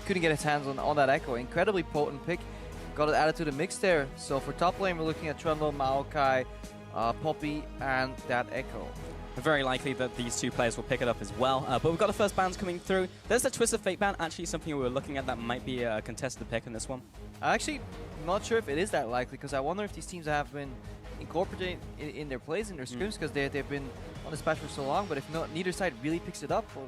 couldn't get his hands on that Echo. Incredibly potent pick. Got it added to the mix there. So for top lane, we're looking at Trundle, Maokai, Poppy, and that Echo. Very likely that these two players will pick it up as well. But we've got the first bans coming through. There's the Twist of Fate ban, actually something we were looking at that might be a contested pick in this one. I'm actually not sure if it is that likely, because I wonder if these teams have been incorporated in their plays, in their scrims, because they've been on this patch for so long. But if neither side really picks it up, well,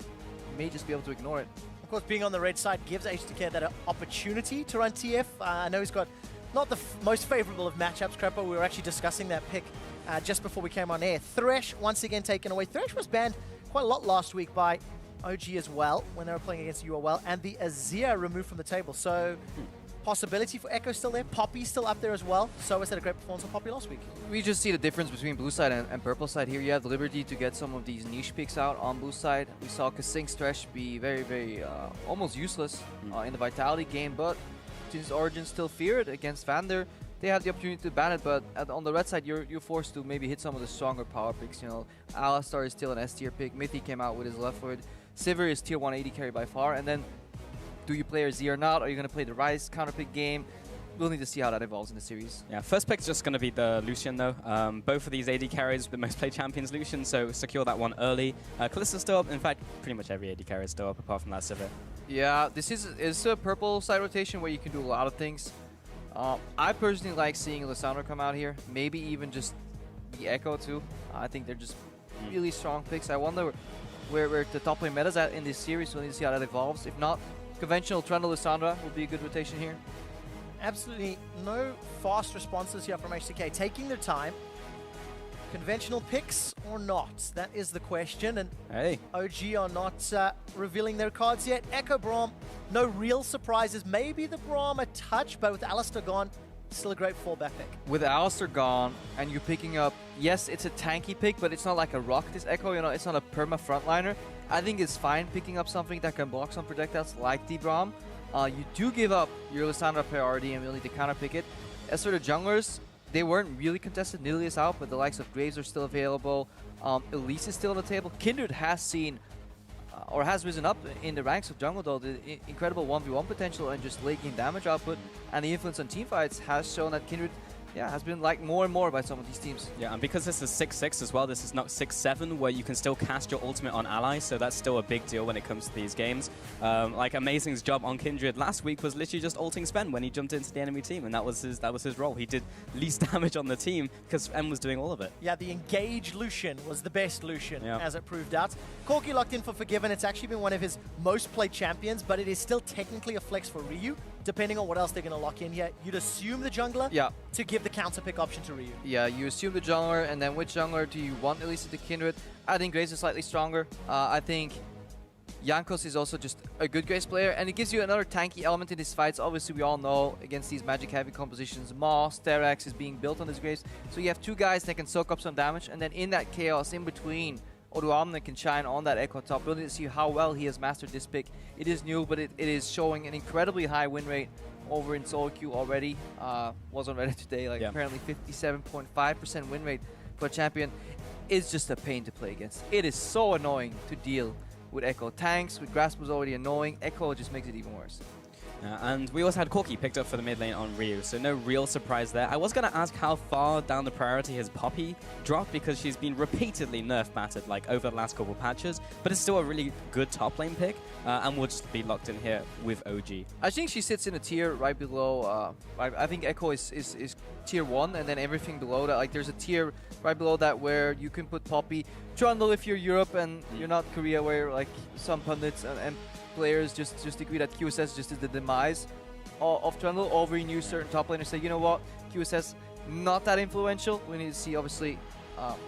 may just be able to ignore it. Of course, being on the red side gives H2K that opportunity to run TF. I know he's got not the most favorable of matchups, Crapper. We were actually discussing that pick just before we came on air. Thresh once again taken away. Thresh was banned quite a lot last week by OG as well when they were playing against UOL, and the Azir removed from the table. So possibility for Echo still there. Poppy still up there as well. So is that a great performance for Poppy last week? We just see the difference between blue side and purple side here. You have the liberty to get some of these niche picks out on blue side. We saw Kasing's Thresh be very, almost useless in the Vitality game, but since Origen still feared against Vander, they had the opportunity to ban it. But on the red side, you're forced to maybe hit some of the stronger power picks. You know, Alistar is still an S tier pick. Mythy came out with his left foot. Sivir is tier 180 carry by far. And then, do you play a Z or not? Are you going to play the Rise counter pick game? We'll need to see how that evolves in the series. Yeah, first pick's just going to be the Lucian though. Both of these AD carries, the most played champions Lucian, so secure that one early. Kalista's still up. In fact, pretty much every AD carry is still up apart from that Sivir. Yeah, this is a purple side rotation where you can do a lot of things. I personally like seeing Lissandra come out here. Maybe even just the Echo too. I think they're just really strong picks. I wonder where the top lane meta's at in this series. We'll need to see how that evolves. If not, conventional Trundle Lissandra will be a good rotation here. Absolutely no fast responses here from H2K. Taking their time. Conventional picks or not? That is the question. And hey, OG are not revealing their cards yet. Echo Braum, no real surprises. Maybe the Braum a touch, but with Alistar gone, still a great fallback pick. With Alistar gone and you picking up, yes, it's a tanky pick, but it's not like a rock, this Echo, you know, it's not a perma frontliner. I think it's fine picking up something that can block some projectiles like the Braum. You do give up your Lissandra priority and we'll need to counter pick it. As for the junglers, they weren't really contested. Nidalee is out, but the likes of Graves are still available. Elise is still on the table. Kindred has seen, or has risen up in the ranks of jungle though. The incredible 1v1 potential and just late game damage output and the influence on teamfights has shown that Kindred has been liked more and more by some of these teams. Yeah, and because this is 6-6 as well, this is not 6-7 where you can still cast your ultimate on allies, so that's still a big deal when it comes to these games. Like Amazing's job on Kindred last week was literally just ulting Sven when he jumped into the enemy team, and that was his role. He did least damage on the team because Sven was doing all of it. Yeah, the engaged Lucian was the best Lucian, as it proved out. Corki locked in for Forgiven. It's actually been one of his most played champions, but it is still technically a flex for Ryu, depending on what else they're going to lock in here. You'd assume the jungler to give the counter pick option to Ryu. Yeah, you assume the jungler, and then which jungler do you want at least at the Kindred? I think Graves is slightly stronger. I think Jankos is also just a good Graves player, and it gives you another tanky element in these fights. Obviously, we all know against these magic heavy compositions, Moss, Terax is being built on this Graves. So you have two guys that can soak up some damage, and then in that chaos in between, Oduamne can shine on that Echo top. We'll need to see how well he has mastered this pick. It is new, but it is showing an incredibly high win rate over in solo queue already. Was on Reddit today, apparently 57.5% win rate for a champion. It's just a pain to play against. It is so annoying to deal with Echo. Tanks with Grasp was already annoying. Echo just makes it even worse. And we also had Corki picked up for the mid lane on Ryu, so no real surprise there. I was going to ask how far down the priority has Poppy dropped, because she's been repeatedly nerf battered over the last couple patches, but it's still a really good top lane pick, and we'll just be locked in here with OG. I think she sits in a tier right below, I think Echo is tier 1, and then everything below that, there's a tier right below that where you can put Poppy. Trundle if you're Europe and you're not Korea, where some pundits and players just agree that QSS just is the demise of Trundle. Over new certain top laners say, you know what, QSS not that influential. We need to see obviously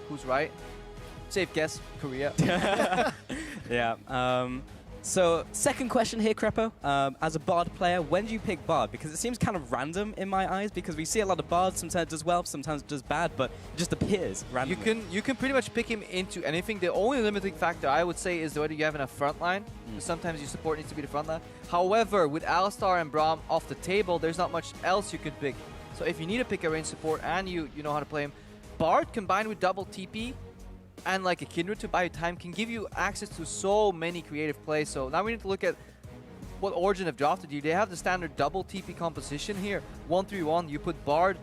who's right. Safe guess, Korea. Yeah. So second question here, Crepo. As a Bard player, when do you pick Bard? Because it seems kind of random in my eyes, because we see a lot of Bards, sometimes it does well, sometimes it does bad, but it just appears randomly. You can pretty much pick him into anything. The only limiting factor I would say is whether you have enough frontline. Sometimes your support needs to be the frontline. However, with Alistar and Braum off the table, there's not much else you can pick. So if you need to pick a range support and you know how to play him, Bard combined with double TP and a Kindred to buy you time can give you access to so many creative plays. So now we need to look at what Origen have drafted you. They have the standard double TP composition here. 1-3-1, you put Bard,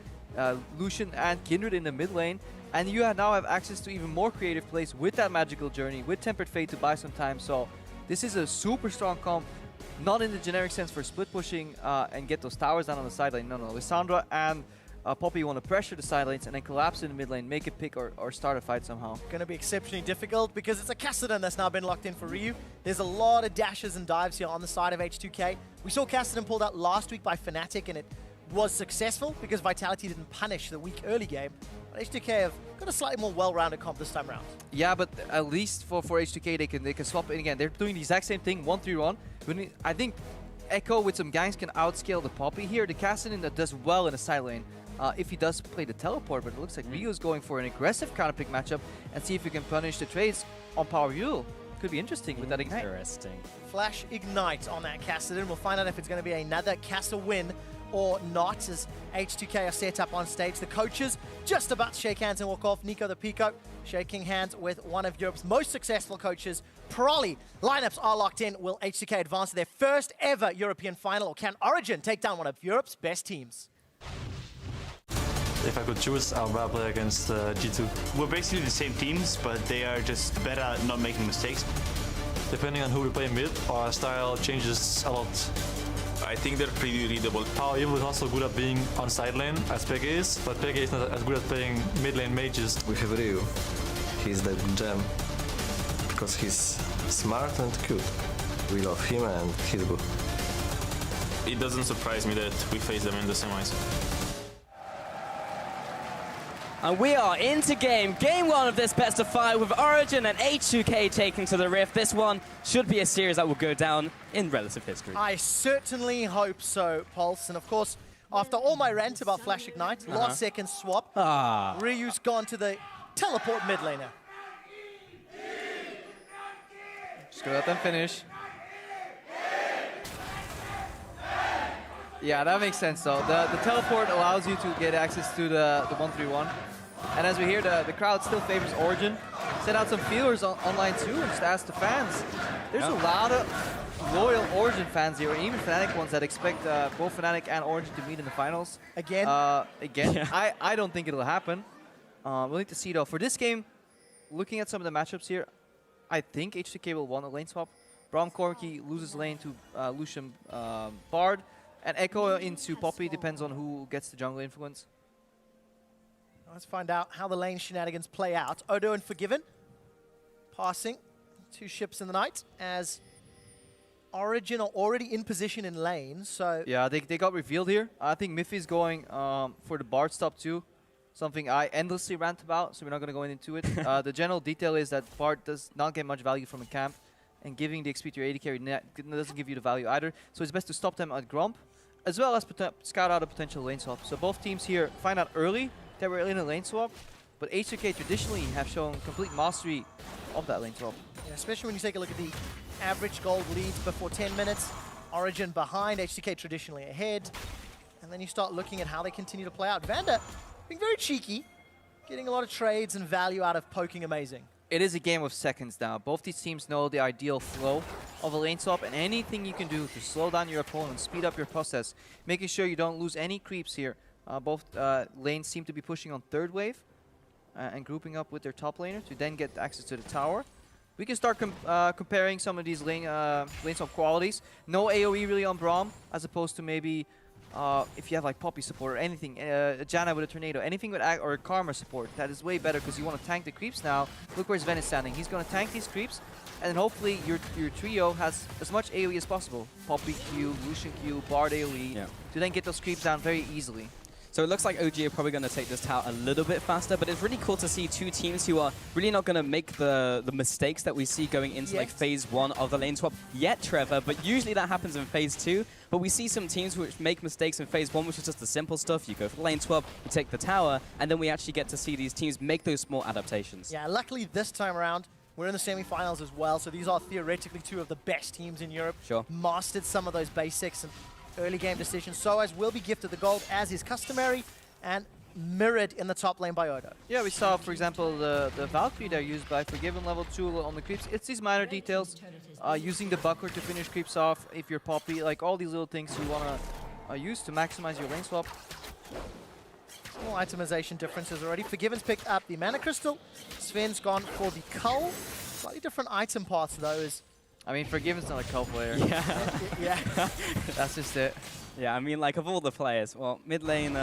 Lucian and Kindred in the mid lane, and you now have access to even more creative plays with that Magical Journey, with Tempered Fate to buy some time. So this is a super strong comp, not in the generic sense for split pushing and get those towers down on the side lane. No, Lissandra and Poppy want to pressure the side lanes and then collapse in the mid lane, make a pick or start a fight somehow. Going to be exceptionally difficult because it's a Kassadin that's now been locked in for Ryu. There's a lot of dashes and dives here on the side of H2K. We saw Kassadin pulled out last week by Fnatic and it was successful because Vitality didn't punish the weak early game. But H2K have got a slightly more well-rounded comp this time around. Yeah, but at least for H2K they can swap in again. They're doing the exact same thing, 1-3-1. I think Echo with some ganks can outscale the Poppy here. The Kassadin that does well in the side lane. If he does play the teleport, but it looks like Ryu's going for an aggressive counter pick matchup and see if he can punish the trades on Power Ryu. Could be interesting with that Ignite. Interesting. Flash Ignite on that Kassadin. We'll find out if it's going to be another Kassa win or not as H2K are set up on stage. The coaches just about to shake hands and walk off. Nico the Pico shaking hands with one of Europe's most successful coaches, Prolly. Lineups are locked in. Will H2K advance to their first ever European final, or can Origen take down one of Europe's best teams? If I could choose, I would play against G2. We're basically the same teams, but they are just better at not making mistakes. Depending on who we play mid, our style changes a lot. I think they're pretty readable. Power Evil is also good at being on side lane, as Pege is, but Pege is not as good at playing mid lane mages. We have Ryu. He's the gem, because he's smart and cute. We love him and he's good. It doesn't surprise me that we face them in the semis. And we are into game 1 of this best of 5 with Origen and H2K taking to the Rift. This one should be a series that will go down in relative history. I certainly hope so, Pulse. And of course, after all my rant about Flash Ignite, last second swap, Ryu's gone to the teleport mid laner. Just gonna let them finish. Yeah, that makes sense though. The teleport allows you to get access to the 1-3-1. And as we hear, the crowd still favors Origen. Send out some feelers online too and just ask the fans. There's a lot of loyal Origen fans here, and even Fnatic ones that expect both Fnatic and Origen to meet in the finals. Again? Again. Yeah. I don't think it'll happen. We'll need to see though. For this game, looking at some of the matchups here, I think H2K will want a lane swap. Braum Corki loses lane to Lucian Bard. And Echo into Poppy depends on who gets the jungle influence. Let's find out how the lane shenanigans play out. Odo and Forgiven passing 2 ships in the night as Origen are already in position in lane, so... Yeah, they got revealed here. I think Miffy's going for the Bard stop too. Something I endlessly rant about, so we're not going to go into it. The general detail is that Bard does not get much value from a camp, and giving the XP to your AD carry doesn't give you the value either. So it's best to stop them at Gromp, as well as scout out a potential lane swap. So both teams here find out early that we're in a lane swap, but H2K traditionally have shown complete mastery of that lane swap. Yeah, especially when you take a look at the average gold leads before 10 minutes. Origen behind, H2K traditionally ahead. And then you start looking at how they continue to play out. Vander being very cheeky, getting a lot of trades and value out of poking amazing. It is a game of seconds now. Both these teams know the ideal flow of a lane swap, and anything you can do to slow down your opponent, speed up your process, making sure you don't lose any creeps here. Both lanes seem to be pushing on third wave and grouping up with their top laner to then get access to the tower. We can start comparing some of these lane swap qualities. No AoE really on Braum, as opposed to maybe if you have like Poppy support or anything, Janna with a tornado, anything with or Karma support, that is way better because you want to tank the creeps now. Look where Sven is standing. He's going to tank these creeps, and then hopefully your trio has as much AoE as possible. Poppy Q, Lucian Q, Bard AoE, to then get those creeps down very easily. So it looks like OG are probably going to take this tower a little bit faster, but it's really cool to see 2 teams who are really not going to make the mistakes that we see going into like phase 1 of the lane swap yet, Trevor, but usually that happens in phase 2. But we see some teams which make mistakes in phase 1, which is just the simple stuff. You go for the lane swap, you take the tower, and then we actually get to see these teams make those small adaptations. Yeah, luckily this time around, we're in the semifinals as well, so these are theoretically 2 of the best teams in Europe. Sure. Mastered some of those basics and early game decisions. So as will be gifted the gold, as is customary. And mirrored in the top lane by Odo. Yeah, we saw, for example, the Valkyrie there used by Forgiven level 2 on the creeps. It's these minor details. Using the Buckler to finish creeps off if you're Poppy, like all these little things you want to use to maximize your lane swap. Small itemization differences already. Forgiven's picked up the Mana Crystal. Sven's gone for the Cull. Slightly different item paths though. I mean, Forgiven's not a Cull player. Yeah. Yeah. That's just it. Yeah, I mean, like, of all the players, well, mid lane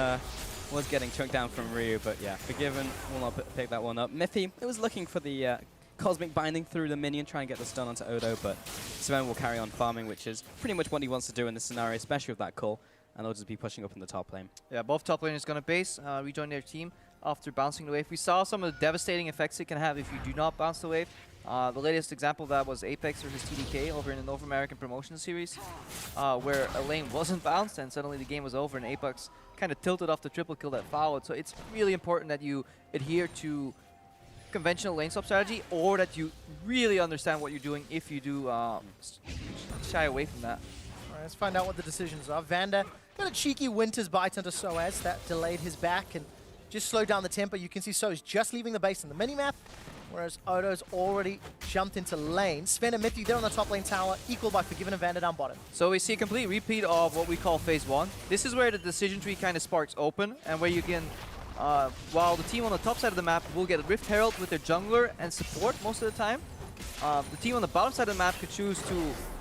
was getting chunked down from Ryu, but yeah, Forgiven will not pick that one up. Miffy, it was looking for the Cosmic Binding through the minion, try and get the stun onto Odo, but Sven will carry on farming, which is pretty much what he wants to do in this scenario, especially with that call, and they'll just be pushing up in the top lane. Yeah, both top laners going to base, rejoin their team after bouncing the wave. We saw some of the devastating effects it can have if you do not bounce the wave. The latest example of that was Apex versus TDK over in the North American Promotion Series, where a lane wasn't bounced and suddenly the game was over and Apex kind of tilted off the triple kill that followed. So it's really important that you adhere to conventional lane swap strategy, or that you really understand what you're doing if you do shy away from that. All right, let's find out what the decisions are. Vander got a cheeky Winter's Bite onto Soaz that delayed his back and just slowed down the tempo. You can see Soaz just leaving the base in the minimap, whereas Odo's already jumped into lane. Sven and Mithy, they're on the top lane tower, equal by Forgiven and Vander down bottom. So we see a complete repeat of what we call phase 1. This is where the decision tree kind of sparks open, and where you can, while the team on the top side of the map will get a Rift Herald with their jungler and support most of the time, the team on the bottom side of the map could choose to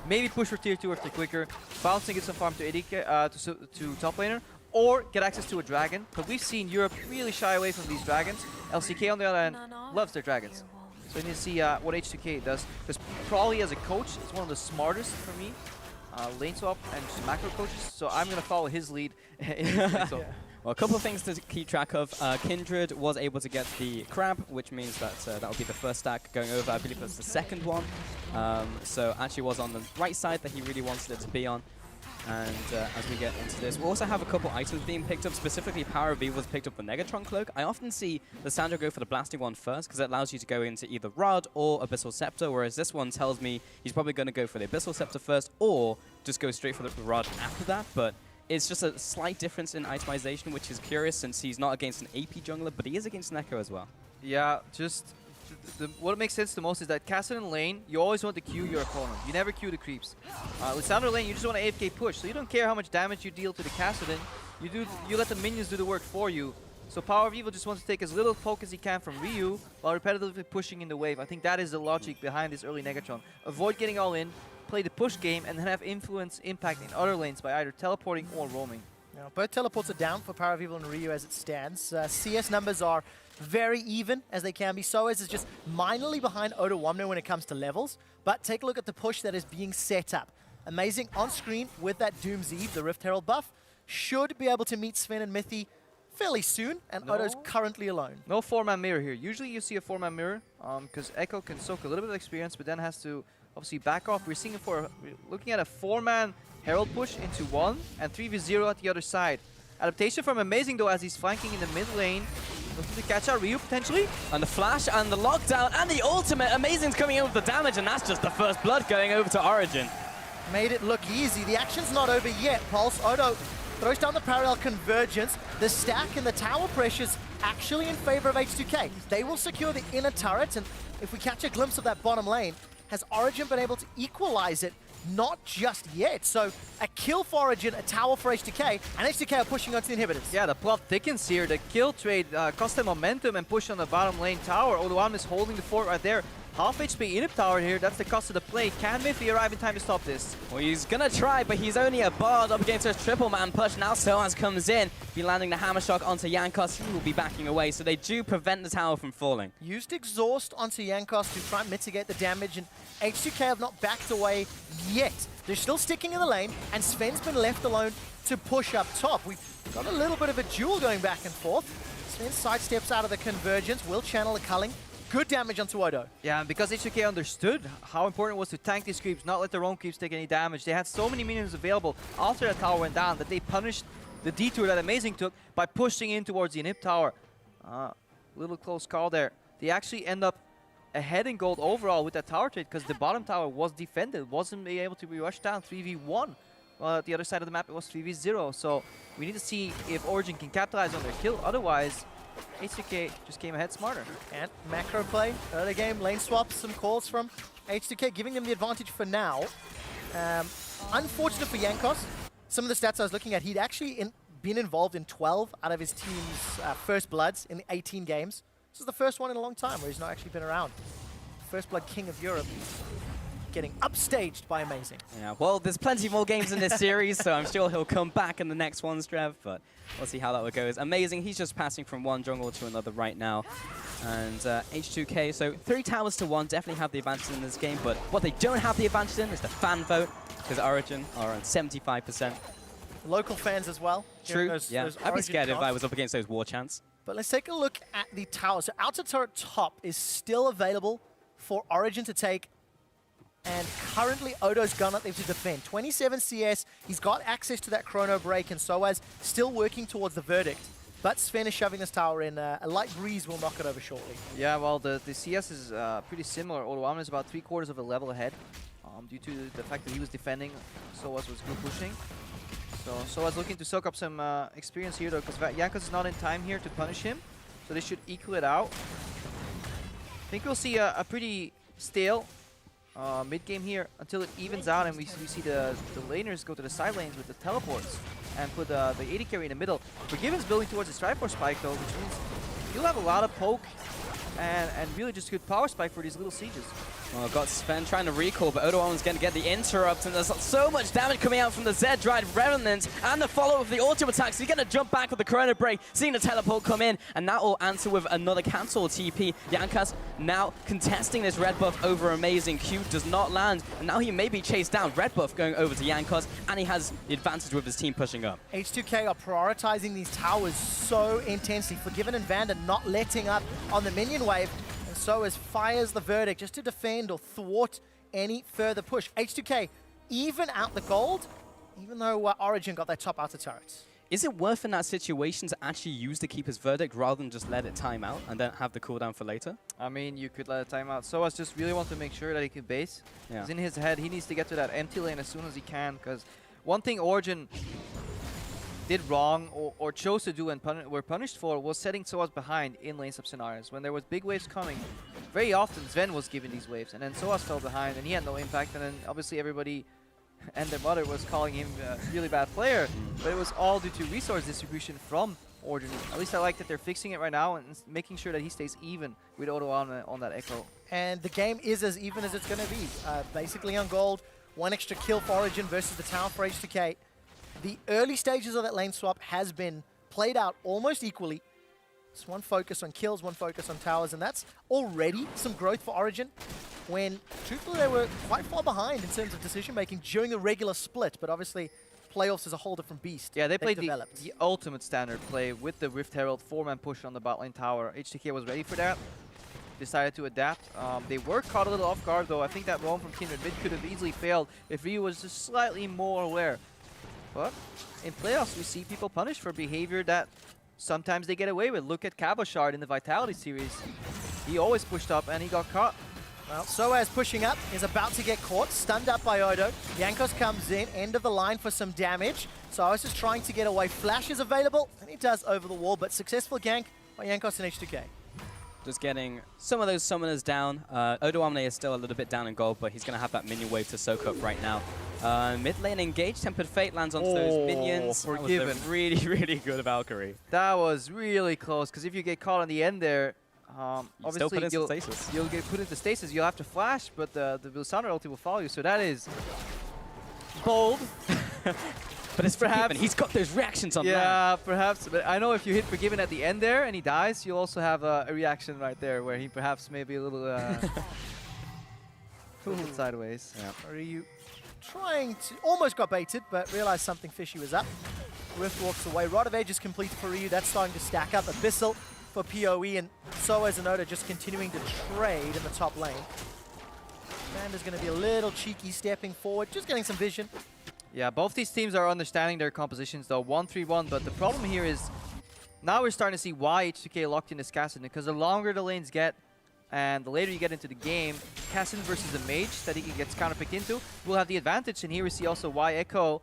maybe push for tier 2 if they're quicker, bounce and get some farm to to top laner, or get access to a dragon. But we've seen Europe really shy away from these dragons. LCK on the other hand loves their dragons. So we need to see what H2K does. Because probably as a coach, it's one of the smartest for me. Lane swap and just macro coaches. So I'm going to follow his lead. Well, a couple of things to keep track of. Kindred was able to get the crab, which means that that will be the first stack going over. I believe that's the second one. So actually was on the right side that he really wanted it to be on. And as we get into this, we'll also have a couple items being picked up. Specifically, Power of Evil has picked up the Negatron Cloak. I often see the Sandra go for the blasting one first because it allows you to go into either Rod or Abyssal Scepter, whereas this one tells me he's probably going to go for the Abyssal Scepter first or just go straight for the Rod after that. But it's just a slight difference in itemization, which is curious since he's not against an AP jungler, but he is against an Echo as well. Yeah, just what makes sense the most is that Kassadin lane, you always want to queue your opponent. You never queue the creeps. Lissandra lane, you just want to AFK push, so you don't care how much damage you deal to the Kassadin. You let the minions do the work for you. So Power of Evil just wants to take as little poke as he can from Ryu while repetitively pushing in the wave. I think that is the logic behind this early Negatron. Avoid getting all in, play the push game, and then have influence impact in other lanes by either teleporting or roaming. Now, both teleports are down for Power of Evil and Ryu as it stands. CS numbers are very even as they can be. Soaz is just minorly behind Odo Wamno when it comes to levels, but take a look at the push that is being set up. Amazing on screen with that Doom's Eve, the Rift Herald buff, should be able to meet Sven and Mithy fairly soon, and Odo's currently alone. No 4-man mirror here. Usually you see a 4-man mirror because Echo can soak a little bit of experience, but then has to obviously back off. We're seeing we're looking at a 4-man Herald push into 1 and 3v0 at the other side. Adaptation from Amazing though as he's flanking in the mid lane. Looking to catch out Ryu potentially. And the flash and the lockdown and the ultimate. Amazing's coming in with the damage, and that's just the first blood going over to Origen. Made it look easy. The action's not over yet, Pulse. Odo throws down the parallel convergence. The stack and the tower pressure's actually in favor of H2K. They will secure the inner turret, and if we catch a glimpse of that bottom lane, has Origen been able to equalize it? Not just yet. So a kill for Origen, a tower for H2K, and H2K are pushing onto the inhibitors. Yeah, the plot thickens here. The kill trade cost them momentum and push on the bottom lane tower. Odoam is holding the fort right there. Half HP inhib tower here, that's the cost of the play. Can Miffy arrive in time to stop this? Well, he's gonna try, but he's only a bard up against a triple man push. Now Soaz comes in, be landing the hammer shock onto Jankos. He will be backing away, so they do prevent the tower from falling. Used exhaust onto Jankos to try and mitigate the damage, and H2K have not backed away yet. They're still sticking in the lane, and Sven's been left alone to push up top. We've got a little bit of a duel going back and forth. Sven sidesteps out of the convergence, will channel the culling. Good damage onto Odo. Yeah, and because H2K understood how important it was to tank these creeps, not let their own creeps take any damage, they had so many minions available after that tower went down that they punished the detour that Amazing took by pushing in towards the inhib tower. Little close call there. They actually end up ahead in gold overall with that tower trade because the bottom tower was defended, wasn't able to be rushed down 3v1 the other side of the map, it was 3v0. So we need to see if Origen can capitalize on their kill. Otherwise, H2K just came ahead smarter. And macro play, early game, lane swaps, some calls from H2K, giving them the advantage for now. Unfortunate for Jankos. Some of the stats I was looking at, he'd actually been involved in 12 out of his team's first bloods in the 18 games. This is the first one in a long time where he's not actually been around. First blood king of Europe, getting upstaged by Amazing. Yeah, well, there's plenty more games in this series, so I'm sure he'll come back in the next ones, Trev, but we'll see how that one goes. Amazing, he's just passing from one jungle to another right now. And H2K, so 3 towers to 1, definitely have the advantage in this game, but what they don't have the advantage in is the fan vote, because Origen are on 75%. Local fans as well. True, Those I'd be Origin scared if cards. I was up against those war chants. But let's take a look at the tower. So outer turret top is still available for Origen to take. And currently Odo's gun up there to defend. 27 CS, he's got access to that chrono break, and Soaz still working towards the verdict. But Sven is shoving this tower in. A light breeze will knock it over shortly. Yeah, well, the CS is pretty similar. Odoamne is about 3/4 of a level ahead due to the fact that he was defending, Soaz was good pushing. So Soaz looking to soak up some experience here, though, because Jankos is not in time here to punish him. So they should equal it out. I think we'll see a pretty stale mid-game here until it evens out and we see the laners go to the side lanes with the teleports and put the AD carry in the middle. Forgiven's building towards the Triforce spike, though, which means you'll have a lot of poke and really just good power spike for these little sieges. Well, got Sven trying to recall, but Odoamne's going to get the interrupt, and there's so much damage coming out from the Z-Drive Revenant and the follow of the auto attack, so he's going to jump back with the Chrono Break, seeing the teleport come in, and that will answer with another cancel TP. Jankos now contesting this red buff over Amazing. Q does not land, and now he may be chased down. Red buff going over to Jankos, and he has the advantage with his team pushing up. H2K are prioritizing these towers so intensely. Forgiven and Vander not letting up on the minion wave. And so as fires the verdict just to defend or thwart any further push. H2K even out the gold, even though Origen got their top outer turrets. Is it worth in that situation to actually use the Keeper's Verdict rather than just let it time out and then have the cooldown for later? I mean, you could let it time out. Soaz just really wants to make sure that he can base. Yeah. Because in his head, he needs to get to that empty lane as soon as he can. Because one thing Origen did wrong or chose to do and were punished for was setting Soaz behind in lane sub scenarios. When there was big waves coming, very often Sven was given these waves, and then Soaz fell behind and he had no impact, and then obviously everybody and their mother was calling him a really bad player, but it was all due to resource distribution from Origen. At least I like that they're fixing it right now and making sure that he stays even with Odoamne on that Echo. And the game is as even as it's going to be. Basically on gold, one extra kill for Origen versus the tower for H2K. The early stages of that lane swap has been played out almost equally. It's one focus on kills, one focus on towers, and that's already some growth for Origen. When, truthfully, they were quite far behind in terms of decision-making during the regular split, but obviously playoffs is a whole different beast. Yeah, they played the ultimate standard play with the Rift Herald 4-man push on the bot lane tower. H2K was ready for that, decided to adapt. They were caught a little off guard, though. I think that roam from Kindred mid could have easily failed if Ryu was just slightly more aware. But in playoffs, we see people punished for behavior that sometimes they get away with. Look at Cabochard in the Vitality series. He always pushed up and he got caught. Well, Soaz pushing up is about to get caught, stunned up by Odo. Jankos comes in, end of the line for some damage. Soaz is trying to get away. Flash is available, and he does over the wall, but successful gank by Jankos and H2K. Just getting some of those summoners down. Odoamne is still a little bit down in gold, but he's going to have that minion wave to soak up right now. Mid lane engaged, Tempered Fate lands onto those minions. Forgiven. That was a really, really good Valkyrie. That was really close, because if you get caught on the end there, obviously you'll get put into stasis. You'll have to flash, but the Vilsandra ulti will follow you. So that is bold. But it's Forgiven. He's got those reactions on that. Yeah, perhaps. But I know if you hit Forgiven at the end there and he dies, you'll also have a reaction right there where he perhaps maybe a little sideways. Yeah. Ryu trying to, almost got baited, but realized something fishy was up. Rift walks away. Rod of Age is complete for Ryu. That's starting to stack up. Abyssal for PoE, and Soaz and Oda just continuing to trade in the top lane. Vander's going to be a little cheeky stepping forward, just getting some vision. Yeah, both these teams are understanding their compositions though, 1-3-1, but the problem here is now we're starting to see why H2K locked in this Cassidy, because the longer the lanes get And the later you get into the game, Cassin versus a mage that he gets counterpicked into will have the advantage. And here we see also why Echo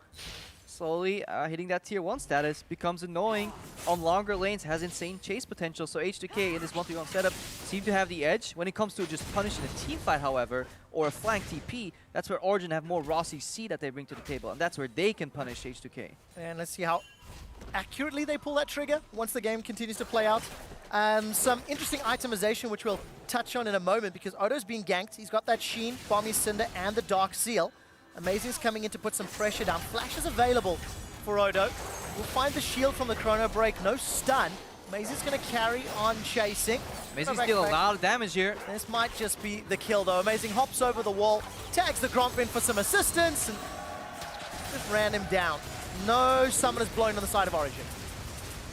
slowly hitting that tier 1 status becomes annoying on longer lanes, has insane chase potential. So H2K in this 1v1 setup seem to have the edge. When it comes to just punishing a team fight, however, or a flank TP, that's where Origen have more raw CC that they bring to the table, and that's where they can punish H2K. And let's see how accurately they pull that trigger once the game continues to play out. Some interesting itemization, which we'll touch on in a moment, because Odo's being ganked. He's got that Sheen, Bomby Cinder, and the Dark Seal. Amazing's coming in to put some pressure down. Flash is available for Odo. We'll find the shield from the Chrono Break. No stun. Amazing's going to carry on chasing. Amazing's dealing a lot of damage here. This might just be the kill, though. Amazing hops over the wall, tags the Grompin for some assistance, and just ran him down. No summoners blown on the side of Origen.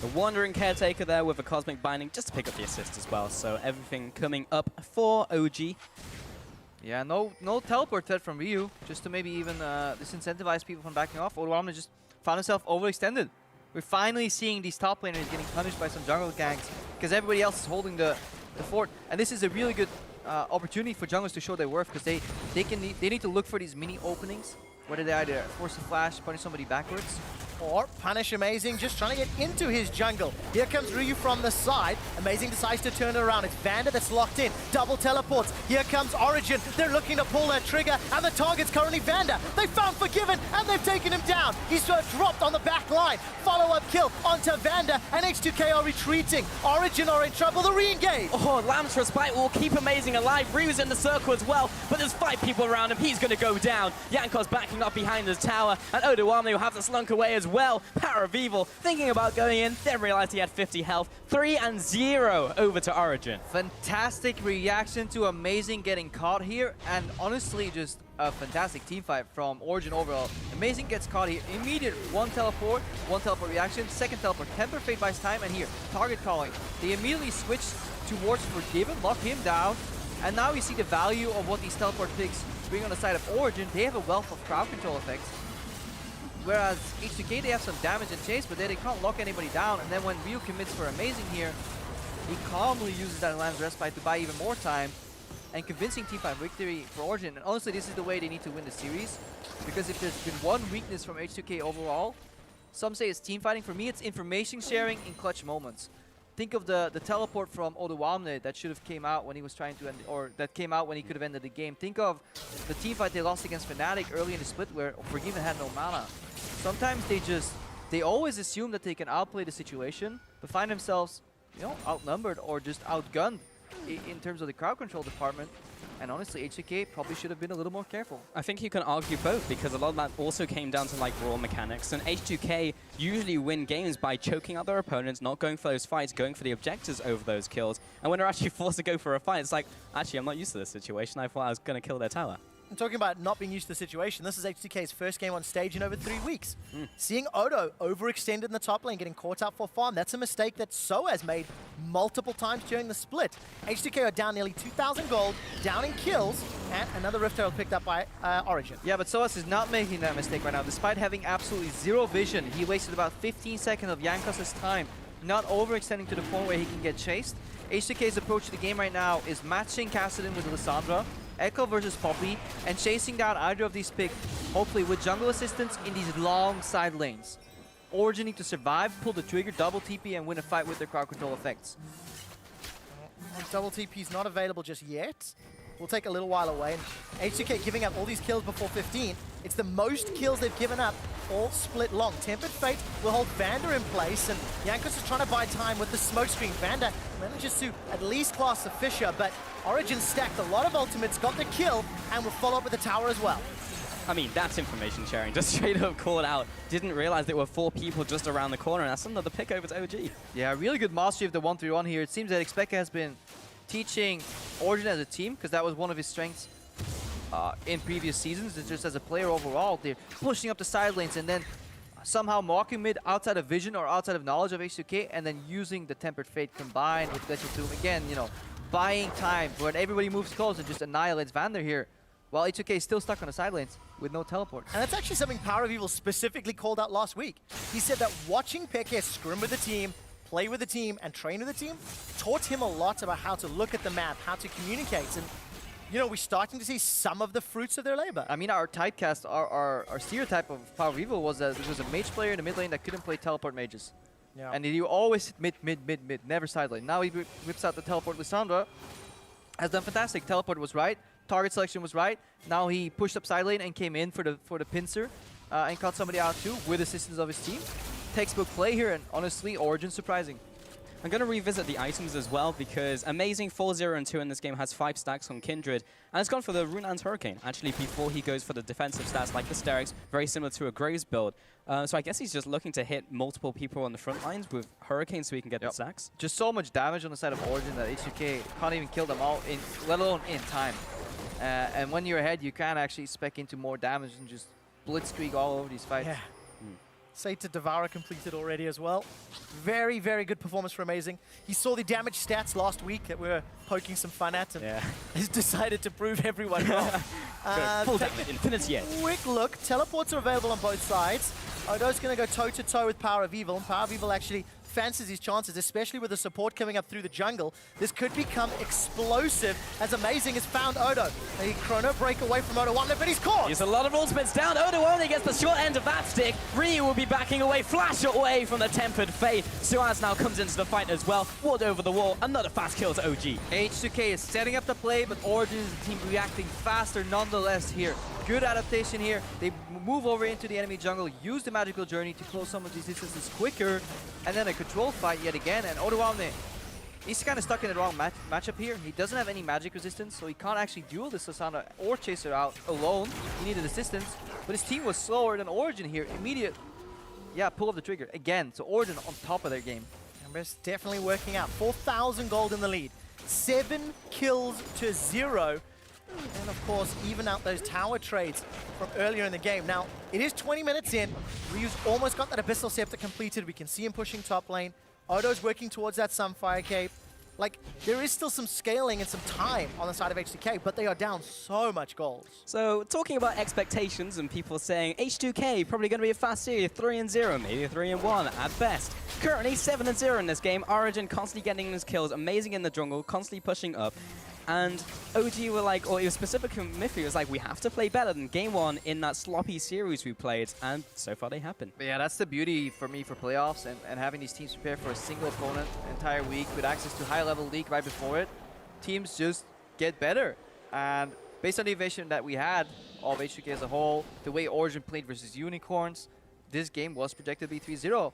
The Wandering Caretaker there with a Cosmic Binding just to pick up the assist as well. So everything coming up for OG. Yeah, no teleport threat from Ryu, just to maybe even disincentivize people from backing off. Odoamne just found himself overextended. We're finally seeing these top laners getting punished by some jungle ganks because everybody else is holding the fort. And this is a really good opportunity for junglers to show their worth, because they need to look for these mini openings, whether they either force a flash, punish somebody backwards, or punish Amazing, just trying to get into his jungle. Here comes Ryu from the side. Amazing decides to turn it around. It's Vander that's locked in. Double teleports. Here comes Origen. They're looking to pull that trigger, and the target's currently Vander. They found Forgiven, and they've taken him down. He's dropped on the back line. Follow-up kill onto Vander, and H2K are retreating. Origen are in trouble. The re-engage. Oh, Lamb's Respite will keep Amazing alive. Ryu's in the circle as well, but there's 5 people around him. He's going to go down. Yanko's backing up behind his tower, and Odoamne will have to slunk away as well. Power of Evil thinking about going in, then realized he had 50 health. 3-0 over to Origen. Fantastic reaction to Amazing getting caught here, and honestly just a fantastic team fight from Origen overall. Amazing gets caught here, immediate one teleport reaction, second teleport, temper fade buys time, and here, target calling. They immediately switch towards Forgiven, lock him down, and now you see the value of what these teleport picks bring on the side of Origen. They have a wealth of crowd control effects. Whereas H2K, they have some damage and chase, but they can't lock anybody down. And then when Ryu commits for Amazing here, he calmly uses that Lamb's Respite to buy even more time, and convincing teamfight victory for Origen. And honestly, this is the way they need to win the series, because if there's been one weakness from H2K overall, some say it's team fighting. For me, it's information sharing in clutch moments. Think of the teleport from Odoamne that should have came out when he was trying to end, or that came out when he could have ended the game. Think of the team fight they lost against Fnatic early in the split where Forgiven had no mana. Sometimes they always assume that they can outplay the situation, but find themselves, outnumbered or just outgunned in terms of the crowd control department. And honestly, H2K probably should have been a little more careful. I think you can argue both, because a lot of that also came down to raw mechanics. And H2K usually win games by choking out their opponents, not going for those fights, going for the objectives over those kills. And when they're actually forced to go for a fight, it's like, actually, I'm not used to this situation. I thought I was going to kill their tower. I'm talking about not being used to the situation. This is H2K's first game on stage in over 3 weeks. Seeing Odo overextended in the top lane, getting caught out for farm, that's a mistake that SOA has made multiple times during the split. H2K are down nearly 2,000 gold, down in kills, and another Rift Herald picked up by Origen. Yeah, but Soas is not making that mistake right now. Despite having absolutely zero vision, he wasted about 15 seconds of Yankos' time, not overextending to the point where he can get chased. H2K's approach to the game right now is matching Kassadin with Lissandra, Echo versus Poppy, and chasing down either of these picks, hopefully with jungle assistance in these long side lanes. Origen need to survive, pull the trigger, double TP, and win a fight with their crowd control effects. Double TP is not available just yet. Will take a little while away. And H2K giving up all these kills before 15. It's the most kills they've given up all split long. Tempered Fate will hold Vander in place, and Yankos is trying to buy time with the smokescreen. Vander manages to at least class the Fisher, but Origen stacked a lot of ultimates, got the kill, and will follow up with the tower as well. I mean, that's information sharing. Just straight up called out. Didn't realize there were 4 people just around the corner, and that's another pick over to OG. Yeah, really good mastery of the 1-3-1 here. It seems that Xpeka has been teaching Origen as a team, because that was one of his strengths in previous seasons. It's just as a player overall, they're pushing up the side lanes and then somehow marking mid outside of vision or outside of knowledge of H2K, and then using the Tempered Fate combined with Glacial Tomb. Again, buying time when everybody moves close and just annihilates Vander here, while H2K is still stuck on the side lanes with no teleport. And that's actually something Power of Evil specifically called out last week. He said that watching Peke scrim with the team, play with the team and train with the team, taught him a lot about how to look at the map, how to communicate. And, you know, we're starting to see some of the fruits of their labor. I mean, our typecast, our stereotype of Power of Evil was that there was a mage player in the mid lane that couldn't play teleport mages. Yeah. And he always hit mid, never side lane. Now he whips out the teleport. Lissandra has done fantastic. Teleport was right. Target selection was right. Now he pushed up side lane and came in for the pincer and caught somebody out too with assistance of his team. Textbook play here, and honestly, Origen surprising. I'm going to revisit the items as well because Amazing 4-0 and 2 in this game has 5 stacks on Kindred. And it's gone for the Runeland's Hurricane, actually, before he goes for the defensive stats like the Hysterics, very similar to a Graves build. So I guess he's just looking to hit multiple people on the front lines with Hurricane so he can get the stacks. Just so much damage on the side of Origen that H2K can't even kill them all, let alone in time. And when you're ahead, you can actually spec into more damage and just blitzkrieg all over these fights. Yeah. Sata Devourer completed already as well. Very, very good performance for Amazing. He saw the damage stats last week that we were poking some fun at and has decided to prove everyone wrong. Full damage, Infinity Edge. Quick look. Teleports are available on both sides. Odo's going to go toe-to-toe with Power of Evil, and Power of Evil actually fancies his chances, especially with the support coming up through the jungle. This could become explosive as Amazing has found Odo. A chrono break away from Odo, but he's caught! He's a lot of ultimates down. Odo only gets the short end of that stick. Ryu will be backing away, flash away from the Tempered Fate. Suaz now comes into the fight as well. Ward over the wall, another fast kill to OG. H2K is setting up the play, but Origen is the team reacting faster nonetheless here. Good adaptation here. They move over into the enemy jungle, use the magical journey to close some of these distances quicker, and then a control fight yet again. And Odoamne, he's kind of stuck in the wrong matchup here. He doesn't have any magic resistance, so he can't actually duel this Lissandra or chase her out alone. He needed assistance, but his team was slower than Origen here. Immediate, pull of the trigger again. So Origen on top of their game. And it's definitely working out. 4,000 gold in the lead. 7 kills to 0. And of course, even out those tower trades from earlier in the game. Now, it is 20 minutes in. Ryu's almost got that Abyssal Scepter completed. We can see him pushing top lane. Odo's working towards that Sunfire Cape. Like, there is still some scaling and some time on the side of H2K, but they are down so much gold. So, talking about expectations and people saying H2K probably going to be a fast series, 3-0, maybe 3-1 at best. Currently 7-0 in this game. Origen constantly getting his kills, Amazing in the jungle, constantly pushing up. And OG were like, or it was specifically Miffy was like, we have to play better than game 1 in that sloppy series we played, and so far they have been. But yeah, that's the beauty for me for playoffs and having these teams prepare for a single opponent entire week with access to high-level league right before it. Teams just get better. And based on the evasion that we had of H2K as a whole, the way Origen played versus Unicorns, this game was projected to be 3-0.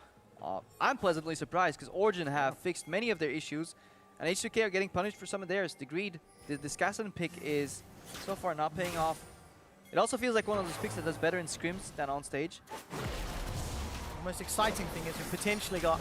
I'm pleasantly surprised because Origen have fixed many of their issues, and H2K are getting punished for some of theirs. The greed, the Skassan pick is so far not paying off. It also feels like one of those picks that does better in scrims than on stage. The most exciting thing is we've potentially got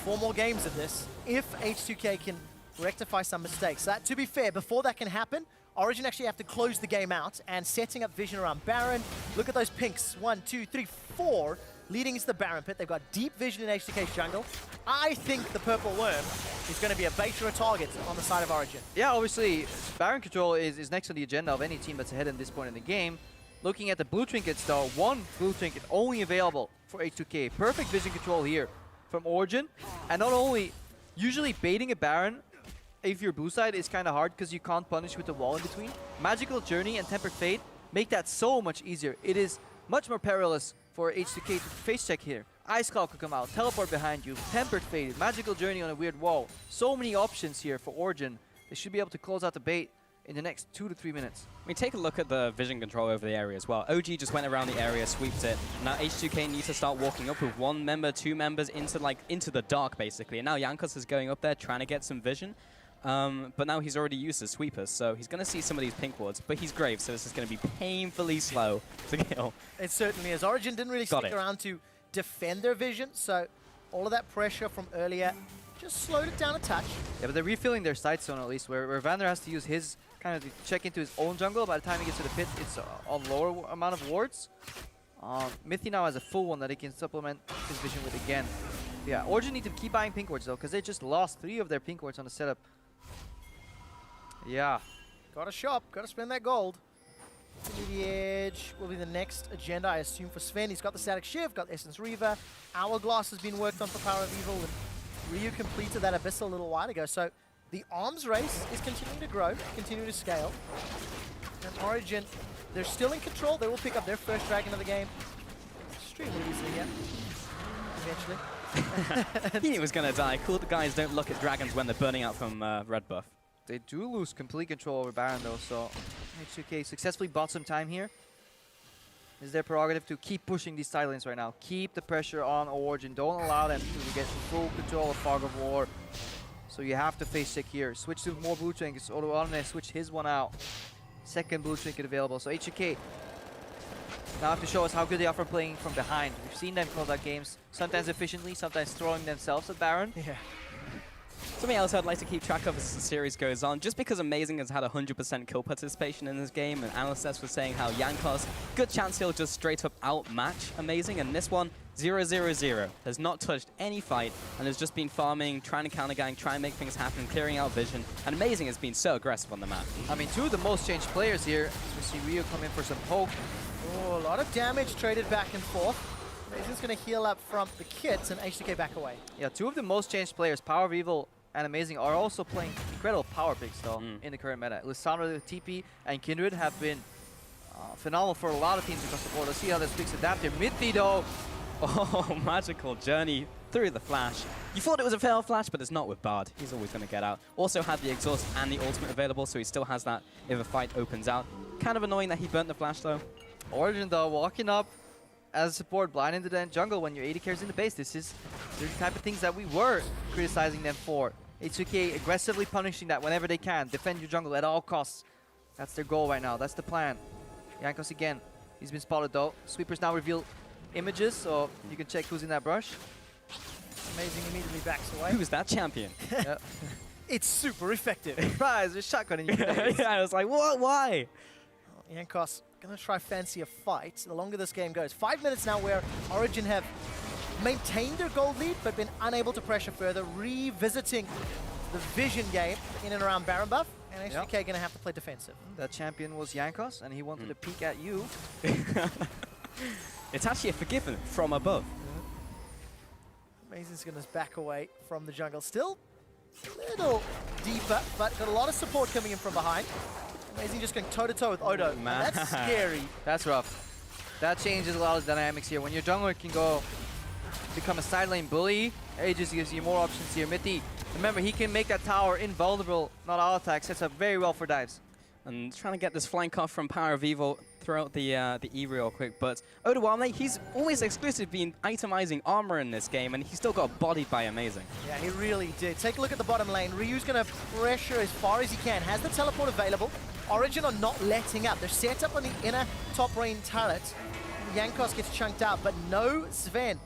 4 more games of this if H2K can rectify some mistakes. That, to be fair, before that can happen, Origen actually have to close the game out, and setting up vision around Baron. Look at those pinks. 1, 2, 3, 4 leading into the Baron pit. They've got deep vision in H2K's jungle. I think the Purple Worm is going to be a bait or a target on the side of Origen. Yeah, obviously, Baron control is next on the agenda of any team that's ahead at this point in the game. Looking at the blue trinkets, though, 1 blue trinket only available for H2K. Perfect vision control here from Origen. And not only, usually baiting a Baron if you're blue side is kind of hard because you can't punish with the wall in between. Magical Journey and Tempered Fate make that so much easier. It is much more perilous for H2K to face check here. Ice Cloud could come out, teleport behind you, Tempered Fate, Magical Journey on a weird wall. So many options here for Origen. They should be able to close out the bait in the next 2 to 3 minutes. I mean, take a look at the vision control over the area as well. OG just went around the area, sweeped it. Now H2K need to start walking up with 1 member, 2 members into the dark basically. And now Jankos is going up there trying to get some vision. But now he's already used his sweepers, so he's going to see some of these pink wards. But he's Graves, so this is going to be painfully slow to kill. It certainly is. Origen didn't really stick around to defend their vision, so all of that pressure from earlier just slowed it down a touch. Yeah, but they're refilling their side zone at least, where Vander has to use his kind of to check into his own jungle. By the time he gets to the pit, it's a lower amount of wards. Mithy now has a full one that he can supplement his vision with again. Yeah, Origen need to keep buying pink wards though, because they just lost 3 of their pink wards on the setup. Yeah. Gotta shop, gotta spend that gold. The edge will be the next agenda, I assume, for Sven. He's got the static shift, got Essence Reaver. Hourglass has been worked on for Power of Evil, and Ryu completed that Abyss a little while ago. So the arms race is continuing to grow, continue to scale. And Origen, they're still in control. They will pick up their first dragon of the game extremely easily, yeah. Eventually. He knew he was going to die. Cool, the guys don't look at dragons when they're burning out from red buff. They do lose complete control over Baron though, so H2K successfully bought some time here. It's their prerogative to keep pushing these side lanes right now. Keep the pressure on Origen. Don't allow them to get full control of Fog of War. So you have to face check here. Switch to more blue trinkets. Odoane switch his one out. Second blue trinket available. So H2K now have to show us how good they are for playing from behind. We've seen them close out games, sometimes efficiently, sometimes throwing themselves at Baron. Yeah. Something else I'd like to keep track of as the series goes on, just because Amazing has had 100% kill participation in this game, and Analysts was saying how Jankos, good chance he'll just straight up outmatch Amazing, and this one, 0-0-0, has not touched any fight, and has just been farming, trying to counter gang, trying to make things happen, clearing out vision, and Amazing has been so aggressive on the map. I mean, two of the most changed players here. We see Ryu come in for some poke. Oh, a lot of damage traded back and forth. Amazing's going to heal up from the kits and H2K back away. Yeah, two of the most changed players, Power of Evil and Amazing, are also playing incredible power picks though in the current meta. Lissandra, TP, and Kindred have been phenomenal for a lot of teams across the board. Let's see how this picks adapt here. Mithy though. Oh, magical journey through the flash. You thought it was a fail flash, but it's not with Bard. He's always going to get out. Also had the exhaust and the ultimate available, so he still has that if a fight opens out. Kind of annoying that he burnt the flash though. Origen though, walking up as a support, blind into the jungle when your AD carries in the base. These are the type of things that we were criticizing them for. H2K aggressively punishing that whenever they can. Defend your jungle at all costs. That's their goal right now. That's the plan. Jankos again. He's been spotted though. Sweepers now reveal images, so you can check who's in that brush. Amazing immediately backs away. Who's that champion? Yep. It's super effective. Surprise! There's shotgun in your face. Yeah, I was like, what? Why? Jankos gonna try fancy a fight the longer this game goes. 5 minutes now where Origen have maintained their gold lead but been unable to pressure further, revisiting the vision game in and around Baron buff, and H2K gonna have to play defensive. That champion was Jankos, and he wanted to peek at you. It's actually a forgiven from above. Amazing's gonna back away from the jungle. Still a little deeper, but got a lot of support coming in from behind. Amazing just going toe-to-toe with Odo. Man. That's scary. That's rough. That changes a lot of dynamics here. When your jungler can go become a side lane bully, it just gives you more options here. Mithy, remember, he can make that tower invulnerable, not all attacks. Sets up very well for dives. And trying to get this flank off from Power of Evil throughout the E real quick, but Odoane, he's always exclusively been itemizing armor in this game, and he still got bodied by Amazing. Yeah, he really did. Take a look at the bottom lane. Ryu's going to pressure as far as he can. Has the teleport available. Origen are not letting up. They're set up on the inner top lane turret. Jankos gets chunked out, but no Sven.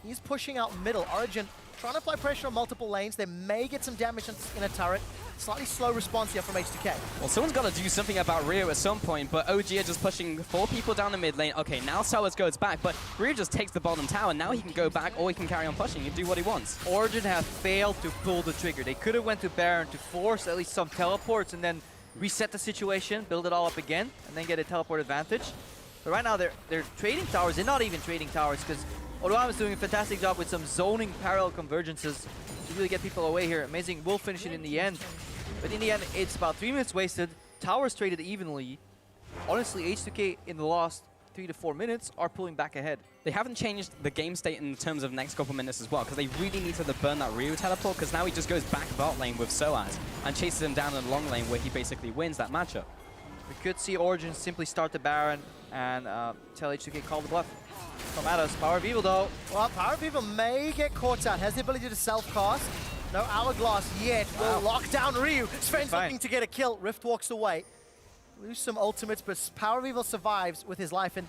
He's pushing out middle. Origen trying to apply pressure on multiple lanes. They may get some damage in a turret. Slightly slow response here from H2K. Well, someone's got to do something about Ryu at some point, but OG are just pushing 4 people down the mid lane. Okay, now Sowers goes back, but Ryu just takes the bottom tower. Now he can go back, or he can carry on pushing and do what he wants. Origen have failed to pull the trigger. They could have went to Baron to force at least some teleports and then reset the situation, build it all up again, and then get a teleport advantage. But right now they're trading towers. They're not even trading towers because Odoane is doing a fantastic job with some zoning parallel convergences to really get people away here. Amazing will finish it in the end. But in the end, it's about 3 minutes wasted. Towers traded evenly. Honestly, H2K in the last 3 to 4 minutes are pulling back ahead. They haven't changed the game state in terms of next couple minutes as well, because they really need to burn that Ryu teleport, because now he just goes back bot lane with Soaz and chases him down in the long lane where he basically wins that matchup. We could see Origen simply start the Baron and tell H2K call the bluff. Come at us. Power of Evil though. Well, Power of Evil may get caught out. Has the ability to self-cast. No Hourglass yet. Will lock down Ryu. Sven's looking to get a kill. Rift walks away. Lose some ultimates, but Power of Evil survives with his life. And,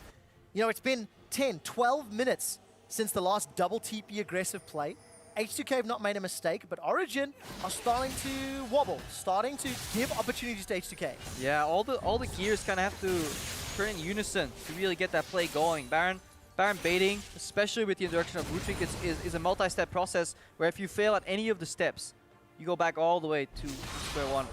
you know, it's been 10, 12 minutes since the last double TP aggressive play. H2K have not made a mistake, but Origen are starting to wobble, starting to give opportunities to H2K. Yeah, all the gears kind of have to turn in unison to really get that play going. Baron baiting, especially with the introduction of blue trinkets, is a multi-step process where if you fail at any of the steps, you go back all the way to square one.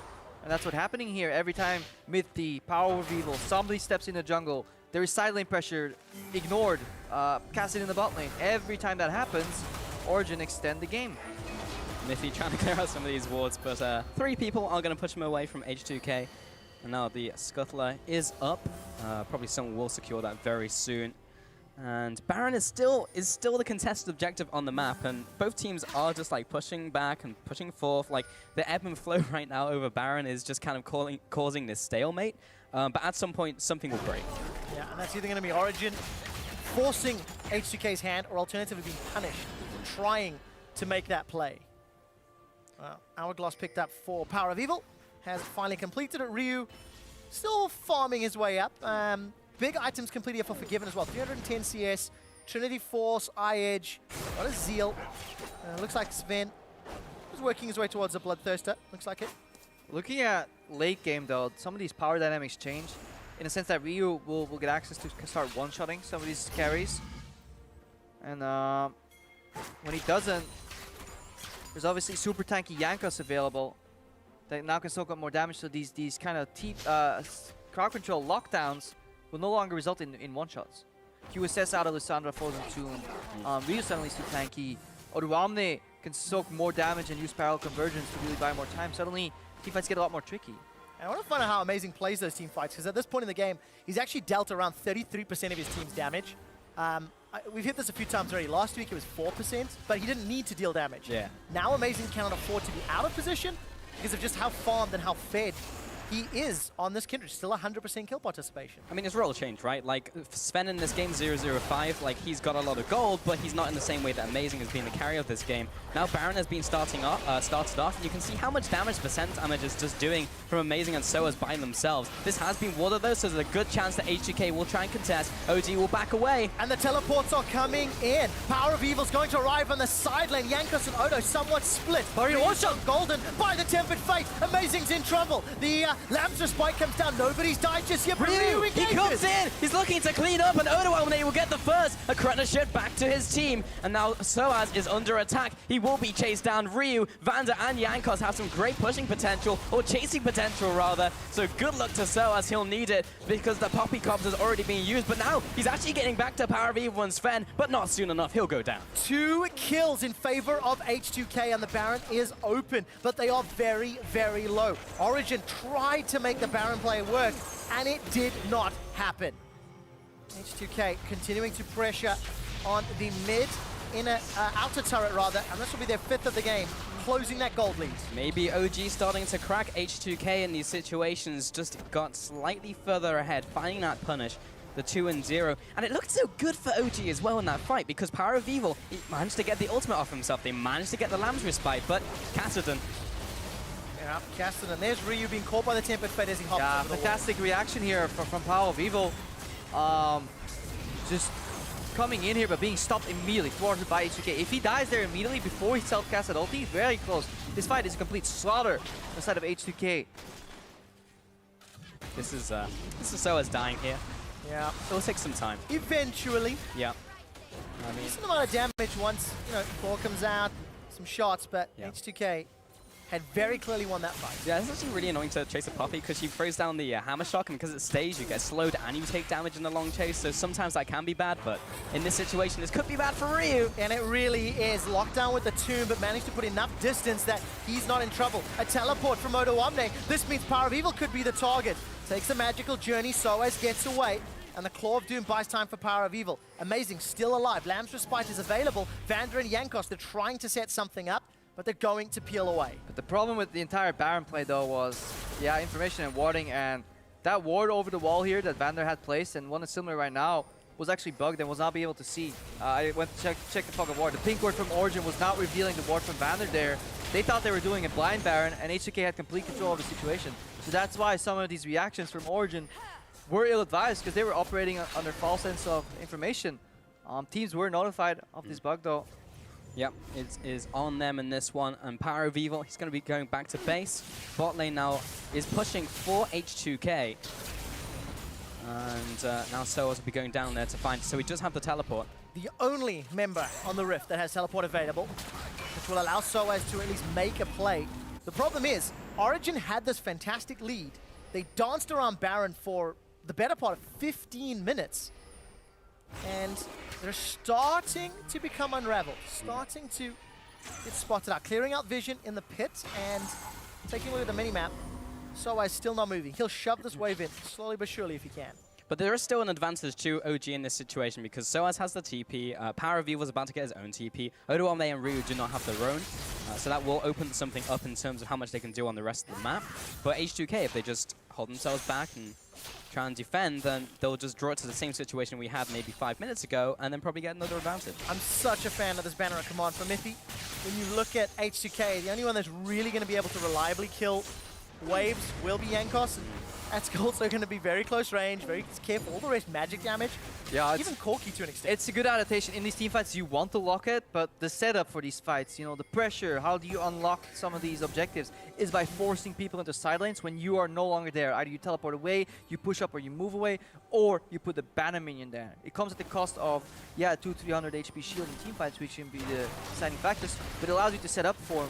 And that's what's happening here. Every time mid-D, power of evil, somebody steps in the jungle, there is side lane pressure, ignored, cast it in the bot lane. Every time that happens, Origen extend the game. Miffy trying to clear out some of these wards, but 3 people are going to push him away from H2K. And now the Scuttler is up. Probably someone will secure that very soon. And Baron is still the contested objective on the map, and both teams are just like pushing back and pushing forth. Like the ebb and flow right now over Baron is just kind of causing this stalemate. But at some point, something will break. Yeah, and that's either going to be Origen forcing H2K's hand, or alternatively being punished for trying to make that play. Hourglass picked up for Power of Evil, has finally completed it. Ryu still farming his way up. Big items completed here for Forgiven as well. 310 CS, Trinity Force, Eye Edge, got a Zeal. Looks like Sven is working his way towards a Bloodthirster. Looks like it. Looking at late game though, some of these power dynamics change in the sense that Ryu will get access to start one-shotting some of these carries. And when he doesn't, there's obviously super tanky Jankos available that now can soak up more damage, so these kind of crowd control lockdowns will no longer result in one-shots. QSS out of Lissandra, Frozen Tomb. Ryu suddenly is too tanky. Oruamne can soak more damage and use parallel conversions to really buy more time. Suddenly, teamfights get a lot more tricky. And I want to find out how Amazing plays those team fights, because at this point in the game, he's actually dealt around 33% of his team's damage. We've hit this a few times already. Last week it was 4%, but he didn't need to deal damage. Yeah. Now Amazing cannot afford to be out of position because of just how farmed and how fed he is on this Kindred. Still 100% kill participation. I mean, his role changed, right? Like, Sven in this game, 0-0-5, like, he's got a lot of gold, but he's not in the same way that Amazing has been the carry of this game. Now Baron has been started off, and you can see how much percent damage is just doing from Amazing and Soas by themselves. This has been watered, though, so there's a good chance that H2K will try and contest. OG will back away. And the teleports are coming in. Power of Evil's going to arrive on the side lane. Jankos and Odo somewhat split. One-shot Golden by the Tempered Fate. Amazing's in trouble. The Lamb's Respite comes down. Nobody's died just yet. Ryu, he comes in. He's looking to clean up, and Odo will get the first. A Kretner back to his team. And now Soaz is under attack. He will be chased down. Ryu, Vander, and Jankos have some great pushing potential, or chasing potential, rather. So good luck to Soaz. He'll need it because the Poppy Cops has already been used. But now he's actually getting back to Power of Evil and Sven, but not soon enough. He'll go down. 2 kills in favor of H2K, and the Baron is open, but they are very, very low. Origen tried to make the Baron play work, and it did not happen. H2K continuing to pressure on the mid, outer turret rather, and this will be their 5th of the game, closing that gold lead. Maybe OG starting to crack H2K in these situations, just got slightly further ahead, finding that punish. The 2-0, and it looked so good for OG as well in that fight, because Power of Evil, he managed to get the ultimate off himself. They managed to get the Lamb's Respite, but Cassidy. Yeah, Cassidy, and there's Ryu being caught by the Tempered Fate as he hops over the fantastic reaction here from Power of Evil. Just coming in here, but being stopped immediately, thwarted by H2K. If he dies there immediately before he self-casted ulti, very close. This fight is a complete slaughter on the side of H2K. This is Soas dying here. Yeah. It'll take some time. Eventually. Yeah. I mean, decent amount of damage once, Claw comes out, some shots, but yeah. H2K had very clearly won that fight. Yeah, it's actually really annoying to chase a Poppy because she throws down the hammer shock, and because it stays, you get slowed and you take damage in the long chase, so sometimes that can be bad, but in this situation, this could be bad for Ryu. And it really is. Locked down with the tomb, but managed to put enough distance that he's not in trouble. A teleport from Odoamne. This means Power of Evil could be the target. Takes a magical journey, Soaz gets away. And the Claw of Doom buys time for Power of Evil. Amazing, still alive. Lamb's Respite is available. Vander and Jankos, they're trying to set something up, but they're going to peel away. But the problem with the entire Baron play, though, was, information and warding, and that ward over the wall here that Vander had placed, and one is similar right now, was actually bugged and was not be able to see. I went to check the fog of ward. The pink ward from Origen was not revealing the ward from Vander there. They thought they were doing a blind Baron, and H2K had complete control of the situation. So that's why some of these reactions from Origen were ill-advised, because they were operating under false sense of information. Teams were notified of this bug, though. Yep, it is on them in this one, and Power of Evil, he's going to be going back to base. Bot lane now is pushing for H2K. And now Soaz will be going down there to find, so he does have the teleport. The only member on the Rift that has teleport available, which will allow Soaz to at least make a play. The problem is, Origen had this fantastic lead. They danced around Baron for the better part of 15 minutes. And they're starting to become unraveled, starting to get spotted out, clearing out vision in the pit and taking a look at the mini-map. Soaz still not moving. He'll shove this wave in, slowly but surely if he can. But there is still an advantage to OG in this situation because Soaz has the TP, Power of Evil is about to get his own TP, Odoame and Ryu do not have their own, so that will open something up in terms of how much they can do on the rest of the map. But H2K, if they just hold themselves back and try and defend, then they'll just draw it to the same situation we had maybe 5 minutes ago and then probably get another advantage. I'm such a fan of this banner at command from Miffy. When you look at H2K, the only one that's really going to be able to reliably kill waves will be Yankos. And that's also going to be very close range, very careful. All the rest magic damage. Yeah, even Corki to an extent. It's a good adaptation. In these team fights, you want to lock it, but the setup for these fights, you know, the pressure, how do you unlock some of these objectives, is by forcing people into side lanes when you are no longer there. Either you teleport away, you push up or you move away, or you put the banner minion there. It comes at the cost of, yeah, 200-300 HP shield in team fights, which can be the deciding factors, but it allows you to set up for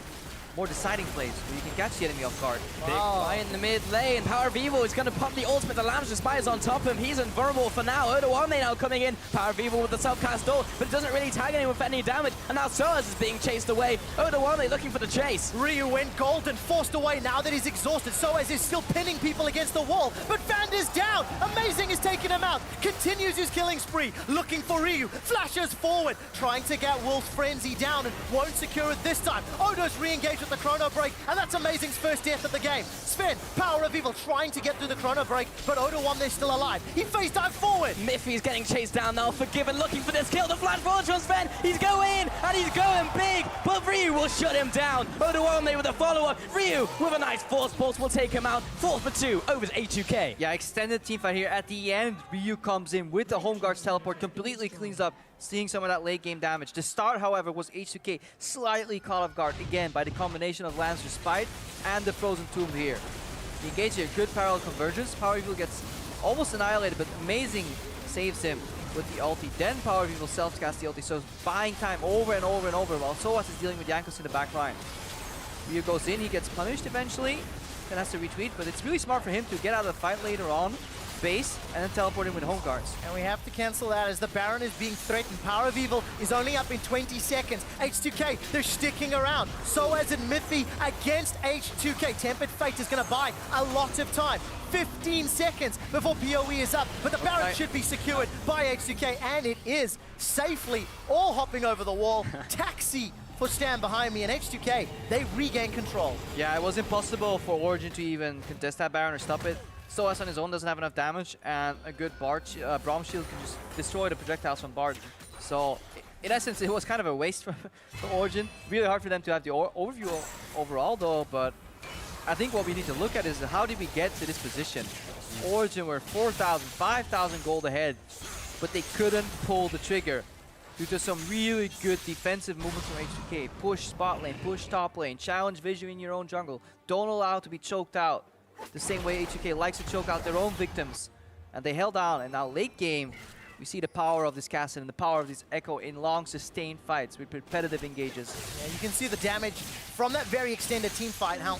more deciding plays where you can catch the enemy off guard. Big fly in the mid lane. Power of Evil is going to pop the ultimate. The Lambs Spy is on top of him. He's invulnerable for now. Odoame now coming in. Power of Evil with the self-cast ult, but it doesn't really tag anyone for any damage. And now Soaz is being chased away. Odoame looking for the chase. Ryu went golden, forced away now that he's exhausted. Soaz is still pinning people against the wall, but Vander's down. Amazing is taking him out. Continues his killing spree, looking for Ryu. Flashes forward, trying to get Wolf's Frenzy down and won't secure it this time. Odo's re-engaged with the Chrono Break, and that's Amazing's first death of the game. Sven, Power of Evil trying to get through the Chrono Break, but Odoame still alive. He face dive forward. Miffy's getting chased down now. Forgiven looking for this kill. The flash forward from Sven. He's going, and he's going big, but Ryu will shut him down. Odoame with a follow-up. Ryu with a nice force pulse will take him out. 4 for 2 over to H2K. Yeah, extended team fight here. At the end, Ryu comes in with the home guard's teleport, completely cleans up, seeing some of that late game damage. The start, however, was H2K slightly caught off guard again by the combination of Lancer's Spite and the Frozen Tomb here. The engage here, good parallel convergence. Power of Evil gets almost annihilated, but Amazing saves him with the ulti. Then Power of Evil self-cast the ulti, so buying time over and over and over while Soaz is dealing with Jankos in the back line. Ryu goes in, he gets punished eventually, then has to retreat, but it's really smart for him to get out of the fight later on, base, and then teleport in with home guards. And we have to cancel that as the Baron is being threatened. Power of Evil is only up in 20 seconds. H2K, they're sticking around. Soaz and Miffy against H2K. Tempered Fate is going to buy a lot of time. 15 seconds before PoE is up, but the Baron should be secured by H2K, and it is safely all hopping over the wall. Taxi for Stand behind me, and H2K, they regain control. Yeah, it was impossible for Origen to even contest that Baron or stop it. Soaz on his own doesn't have enough damage, and a good Bard Braum shield can just destroy the projectiles from Bard. So, in essence, it was kind of a waste for Origen. Really hard for them to have the overview overall, though, but I think what we need to look at is how did we get to this position? Origen were 4,000, 5,000 gold ahead, but they couldn't pull the trigger due to some really good defensive movements from H2K. Push spot lane, push top lane, challenge vision in your own jungle. Don't allow it to be choked out the same way H2K likes to choke out their own victims. And they held down, and now late game, we see the power of this Castle and the power of this Echo in long sustained fights with repetitive engages. Yeah, you can see the damage from that very extended team fight, how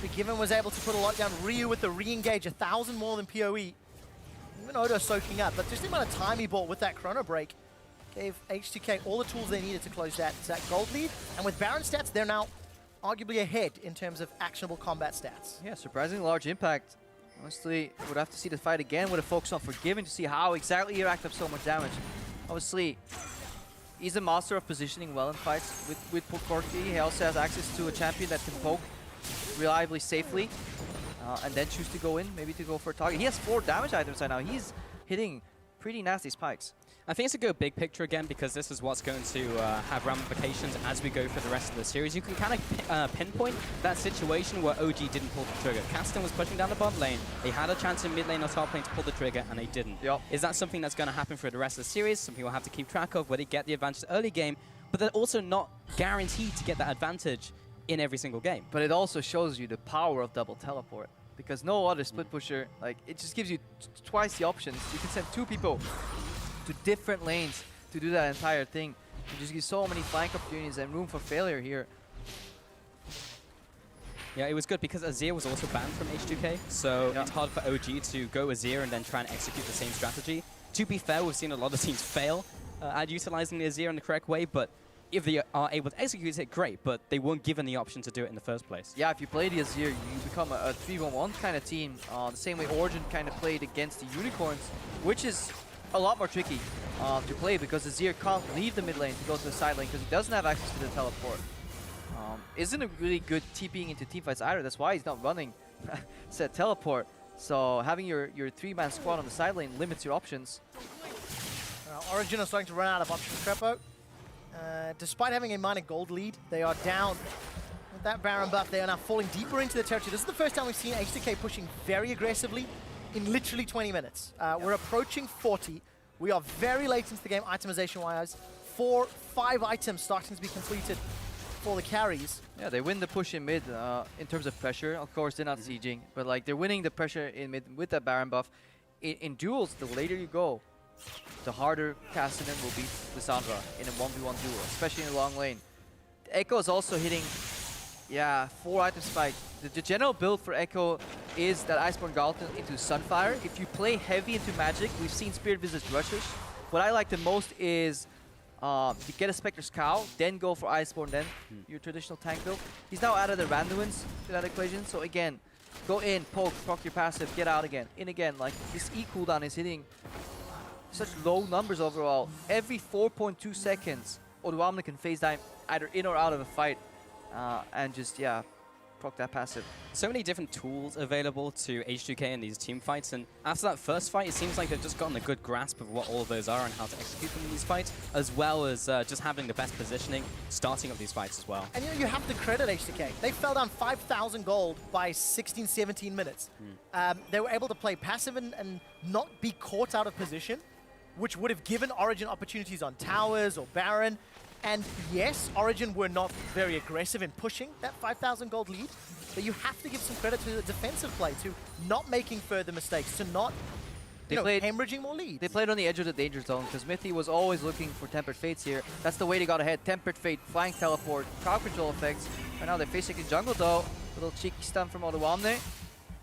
Forgiven was able to put a lot down. Ryu with the re-engage, 1,000 more than PoE. Even Odo soaking up, but just the amount of time he bought with that Chrono Break gave H2K all the tools they needed to close that gold lead. And with Baron stats, they're now arguably ahead in terms of actionable combat stats. Yeah, surprisingly large impact. Honestly, would have to see the fight again with a focus on Forgiven to see how exactly he racked up so much damage. Obviously, he's a master of positioning well in fights with Corki. He also has access to a champion that can poke reliably, safely, and then choose to go in, maybe to go for a target. He has 4 damage items right now. He's hitting pretty nasty spikes. I think it's a good big picture again because this is what's going to have ramifications as we go for the rest of the series. You can kind of pinpoint that situation where OG didn't pull the trigger. Caston was pushing down the bot lane. They had a chance in mid lane or top lane to pull the trigger, and they didn't. Yep. Is that something that's going to happen for the rest of the series? Something we'll have to keep track of where they get the advantage early game, but they're also not guaranteed to get that advantage in every single game. But it also shows you the power of double teleport, because no other split pusher, like, it just gives you twice the options. You can send 2 people to different lanes to do that entire thing. It just gives so many flank opportunities and room for failure here. Yeah, it was good because Azir was also banned from H2K, so it's hard for OG to go Azir and then try and execute the same strategy. To be fair, we've seen a lot of teams fail at utilizing the Azir in the correct way, but if they are able to execute it, great, but they weren't given the option to do it in the first place. Yeah, if you play the Azir, you become a 3-1-1 kind of team, the same way Origen kind of played against the Unicorns, which is a lot more tricky to play because Azir can't leave the mid lane to go to the side lane because he doesn't have access to the teleport. Isn't a really good TPing into teamfights either. That's why he's not running said teleport. So having your 3-man squad on the side lane limits your options. Origen are starting to run out of options, Crepo. Despite having a minor gold lead, they are down with that Baron buff. They are now falling deeper into the territory. This is the first time we've seen H2K pushing very aggressively in literally 20 minutes. We're approaching 40. We are very late into the game itemization-wise. 4-5 items starting to be completed for the carries. Yeah, they win the push in mid in terms of pressure. Of course, they're not sieging, but like they're winning the pressure in mid with that Baron buff. In duels, the later you go, the harder Cassidy will beat Lissandra in a 1v1 duel, especially in the long lane. Echo is also hitting, 4 item spike. The general build for Echo is that Iceborne Gauntlet into Sunfire. If you play heavy into Magic, we've seen Spirit Visage rushes. What I like the most is you get a Spectre's Cow, then go for Iceborne, then your traditional tank build. He's now added the Randuins to that equation, so again, go in, poke, proc your passive, get out again, in again. Like this E cooldown is hitting such low numbers overall. Every 4.2 seconds, Odoamne can phase dive either in or out of a fight and just, proc that passive. So many different tools available to H2K in these team fights, and after that first fight, it seems like they've just gotten a good grasp of what all of those are and how to execute them in these fights, as well as just having the best positioning, starting up these fights as well. And you have to credit H2K. They fell down 5,000 gold by 16, 17 minutes. They were able to play passive and not be caught out of position, which would have given Origen opportunities on towers or Baron. And yes, Origen were not very aggressive in pushing that 5,000 gold lead, but you have to give some credit to the defensive play, to not making further mistakes, to not hemorrhaging more leads. They played on the edge of the danger zone because Mithy was always looking for Tempered Fates here. That's the way they got ahead. Tempered Fate, Flying Teleport, crowd control effects. Right now they're facing in jungle though. A little cheeky stun from Odoamne.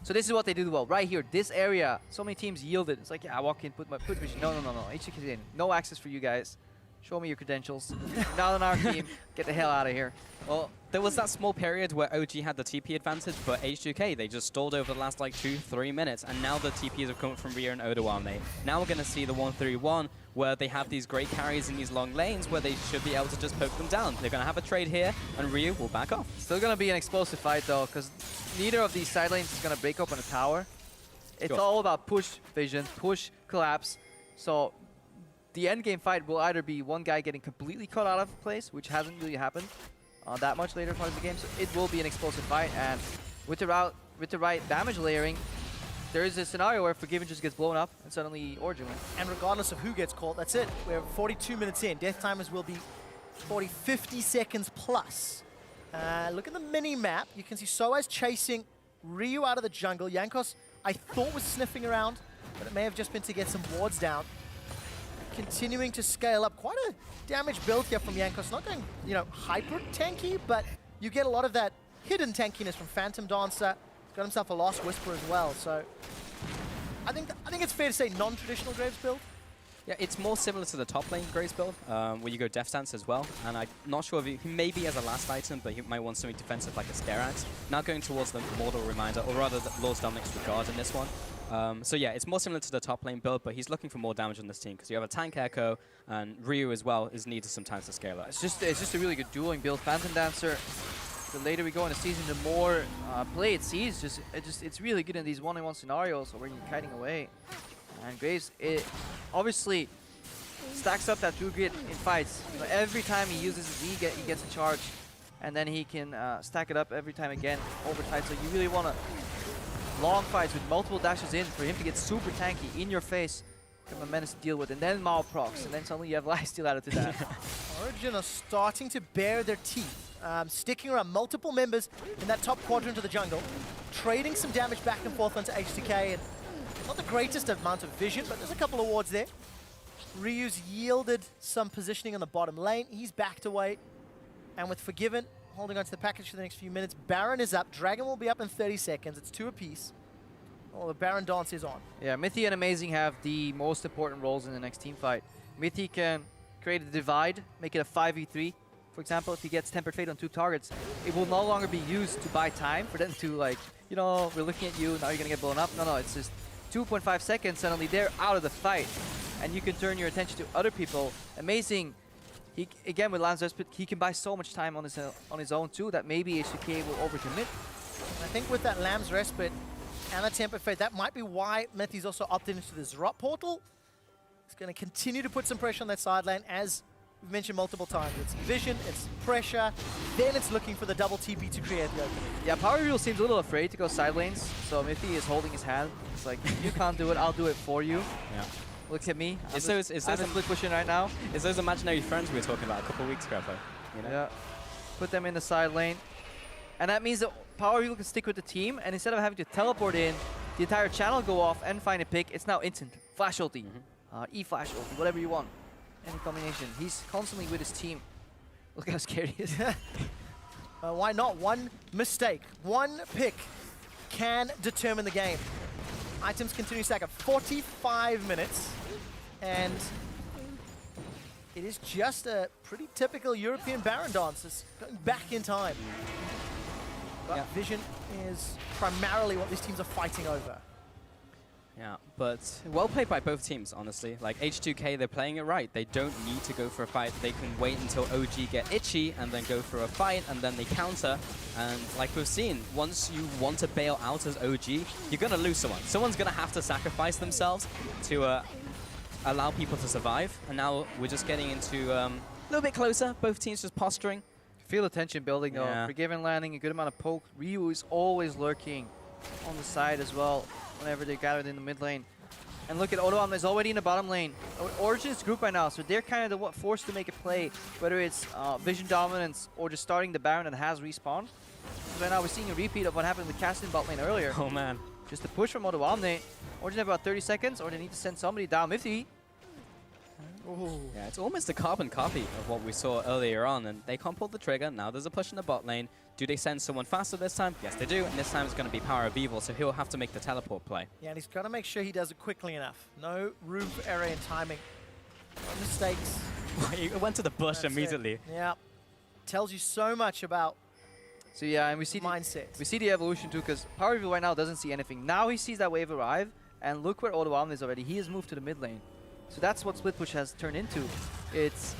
So this is what they do well. Right here, this area, so many teams yielded. It's like, I walk in, put vision. No. H2K in. No access for you guys. Show me your credentials. Not on our team. Get the hell out of here. Well, there was that small period where OG had the TP advantage, but H2K, they just stalled over the last like 2-3 minutes, and now the TPs have come from Ryu and Odoamne. Now we're going to see the 1-3-1, where they have these great carries in these long lanes, where they should be able to just poke them down. They're going to have a trade here, and Ryu will back off. Still going to be an explosive fight though, because neither of these side lanes is going to break open a tower. It's all about push vision, push collapse. So the end game fight will either be one guy getting completely caught out of place, which hasn't really happened that much later part of the game. So it will be an explosive fight, and with the right damage layering, there is a scenario where Forgiven just gets blown up and suddenly Origen wins. And regardless of who gets caught, that's it. We're 42 minutes in. Death timers will be 50 seconds plus. Look at the mini-map. You can see Soaz chasing Ryu out of the jungle. Jankos, I thought, was sniffing around, but it may have just been to get some wards down. Continuing to scale up. Quite a damage build here from Jankos. Not going, hyper tanky, but you get a lot of that hidden tankiness from Phantom Dancer. Got himself a Lost Whisper as well. So I think it's fair to say non-traditional Graves build. Yeah, it's more similar to the top lane Graves build, where you go Death Stance as well. And I'm not sure if he maybe has a last item, but he might want something defensive like a Scare Axe. Now going towards the Mortal Reminder, or rather the Lord's Dominic's Regard in this one. So yeah, it's more similar to the top lane build, but he's looking for more damage on this team because you have a tank Echo, and Ryu as well is needed sometimes to scale up. It's just a really good dueling build. Phantom Dancer, the later we go in the season, the more play it sees. It's really good in these one-on-one scenarios where you're kiting away. And Graves, it obviously stacks up that true grit in fights. Every time he uses his E, he gets a charge, and then he can stack it up every time again over time. So you really want to long fights with multiple dashes in for him to get super tanky in your face, become a menace to deal with, and then Mao procs, and then suddenly you have lifesteal added to that. Origen are starting to bare their teeth, sticking around multiple members in that top quadrant of the jungle, trading some damage back and forth onto H2K, and not the greatest amount of vision, but there's a couple of wards there. Ryu's yielded some positioning on the bottom lane. He's backed away, and with Forgiven, holding on to the package for the next few minutes. Baron is up. Dragon will be up in 30 seconds. It's 2 apiece. Oh, the Baron dance is on. Yeah, Mithy and Amazing have the most important roles in the next team fight. Mithy can create a divide, make it a 5v3. For example, if he gets Tempered Fate on 2 targets, it will no longer be used to buy time for them to, like, you know, we're looking at you, now you're going to get blown up. No, it's just 2.5 seconds, suddenly they're out of the fight. And you can turn your attention to other people. Amazing. He, again, with Lance Respite, he can buy so much time on his own too that maybe H2K will overcommit. I think with that Lamb's Respite and a Tempered Fate, that might be why Methy's also opted into this drop portal. He's going to continue to put some pressure on that side lane, as we've mentioned multiple times. It's vision, it's pressure, then it's looking for the double TP to create the opening. Yeah, Power Reveal seems a little afraid to go side lanes, so Mithy is holding his hand. It's like, you can't do it, I'll do it for you. Yeah. Look at me. I'm those split pushing right now. It's those imaginary friends we were talking about a couple of weeks ago, you know? Yeah. Put them in the side lane. And that means that Power Reveal can stick with the team, and instead of having to teleport in, the entire channel go off and find a pick, it's now instant. Flash ulti. E-flash ulti, whatever you want. Any combination. He's constantly with his team. Look how scared he is. Why not? One mistake, one pick can determine the game. Items continue to stack up 45 minutes, and it is just a pretty typical European Baron dance. It's going back in time. But vision is primarily what these teams are fighting over. Yeah, but well played by both teams, honestly. Like H2K, they're playing it right. They don't need to go for a fight. They can wait until OG get itchy and then go for a fight, and then they counter. And like we've seen, once you want to bail out as OG, you're going to lose someone. Someone's going to have to sacrifice themselves to allow people to survive. And now we're just getting into a little bit closer. Both teams just posturing. Feel the tension building though. Forgiven landing, a good amount of poke. Ryu is always lurking on the side as well whenever they're gathered in the mid lane. And look at Odoam is already in the bottom lane. Origen is group right now, so they're kind of forced to make a play, whether it's vision dominance or just starting the Baron that has respawn. So right now we're seeing a repeat of what happened with Castin bot lane earlier. Oh man. Just a push from Odoam. Origen have about 30 seconds, or they need to send somebody down. Mithy. Yeah, it's almost a carbon copy of what we saw earlier on, and they can't pull the trigger. Now there's a push in the bot lane. Do they send someone faster this time? Yes, they do, and this time it's going to be Power of Evil, so he'll have to make the teleport play. Yeah, and he's got to make sure he does it quickly enough. No room for error in timing. No mistakes. He went to the bush immediately. Yeah. Tells you so much about So yeah, and we see mindset. We see the evolution too, because Power Reveal right now doesn't see anything. Now he sees that wave arrive, and look where Odoam is already. He has moved to the mid lane. So that's what Split Push has turned into. It's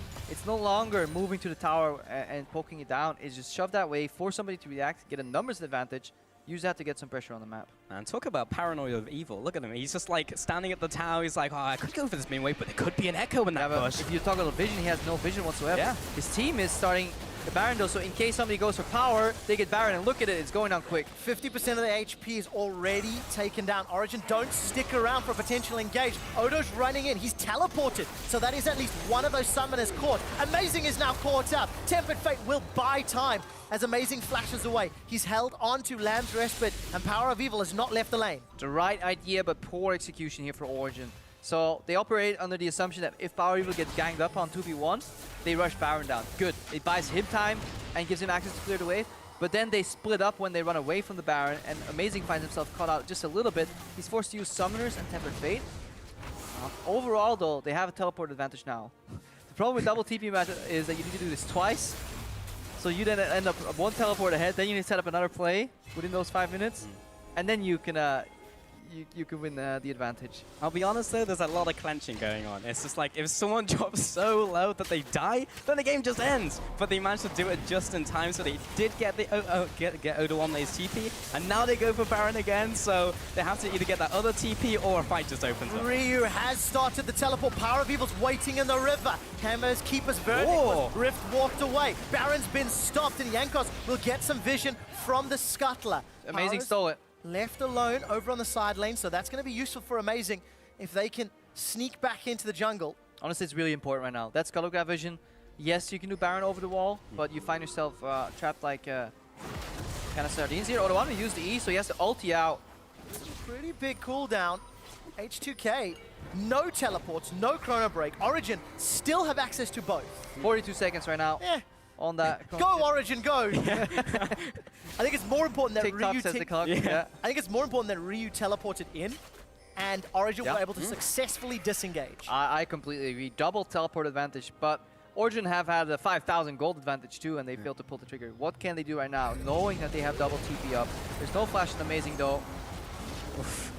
no longer moving to the tower and poking it down. It's just shove that way, force somebody to react, get a numbers advantage, use that to get some pressure on the map. Man, talk about paranoid of evil. Look at him. He's just like standing at the tower. He's like, oh, I could go for this main wave, but there could be an echo in that bush. If you talk about vision, he has no vision whatsoever. Yeah. His team is starting the Baron though, so in case somebody goes for power, they get Baron, and look at it, it's going down quick. 50% of the HP is already taken down. Origen don't stick around for a potential engage. Odo's running in, he's teleported, so that is at least one of those summoners caught. Amazing is now caught up. Tempered Fate will buy time as Amazing flashes away. He's held on to Lamb's Respite, and Power of Evil has not left the lane. The right idea, but poor execution here for Origen. So they operate under the assumption that if Power Evil gets ganged up on 2v1, they rush Baron down. Good. It buys him time and gives him access to clear the wave. But then they split up when they run away from the Baron, and Amazing finds himself caught out just a little bit. He's forced to use Summoners and Tempered Fate. Overall, though, they have a teleport advantage now. The problem with double TP match is that you need to do this twice. So you then end up one teleport ahead, then you need to set up another play within those 5 minutes, and then you can you can win the advantage. I'll be honest though, there's a lot of clenching going on. It's just like, if someone drops so low that they die, then the game just ends. But they managed to do it just in time, so they did get the get Odoamne's TP, and now they go for Baron again, so they have to either get that other TP or a fight just opens up. Ryu has started the teleport. Power of Evil's waiting in the river. Hammer's Keeper's Verdict was Rift walked away. Baron's been stopped, and Jankos will get some vision from the Scuttler. Amazing stole it. Left alone over on the side lane, so that's going to be useful for Amazing if they can sneak back into the jungle. Honestly, it's really important right now. That's Skullograph vision. Yes, you can do Baron over the wall, but you find yourself trapped like kind of sardines here. Odoamne used the E, so he has to ulti out. Pretty big cooldown. H2K, no teleports, no chrono break. Origen still have access to both. 42 seconds right now. on that. Go Origen, go! I think it's more important that TikTok Ryu says the clock. Yeah. I think it's more important that Ryu teleported in and Origen were able to successfully disengage. I completely agree. Double teleport advantage, but Origen have had a 5,000 gold advantage too, and they failed to pull the trigger. What can they do right now, knowing that they have double TP up? There's no flash in Amazing though. Oof.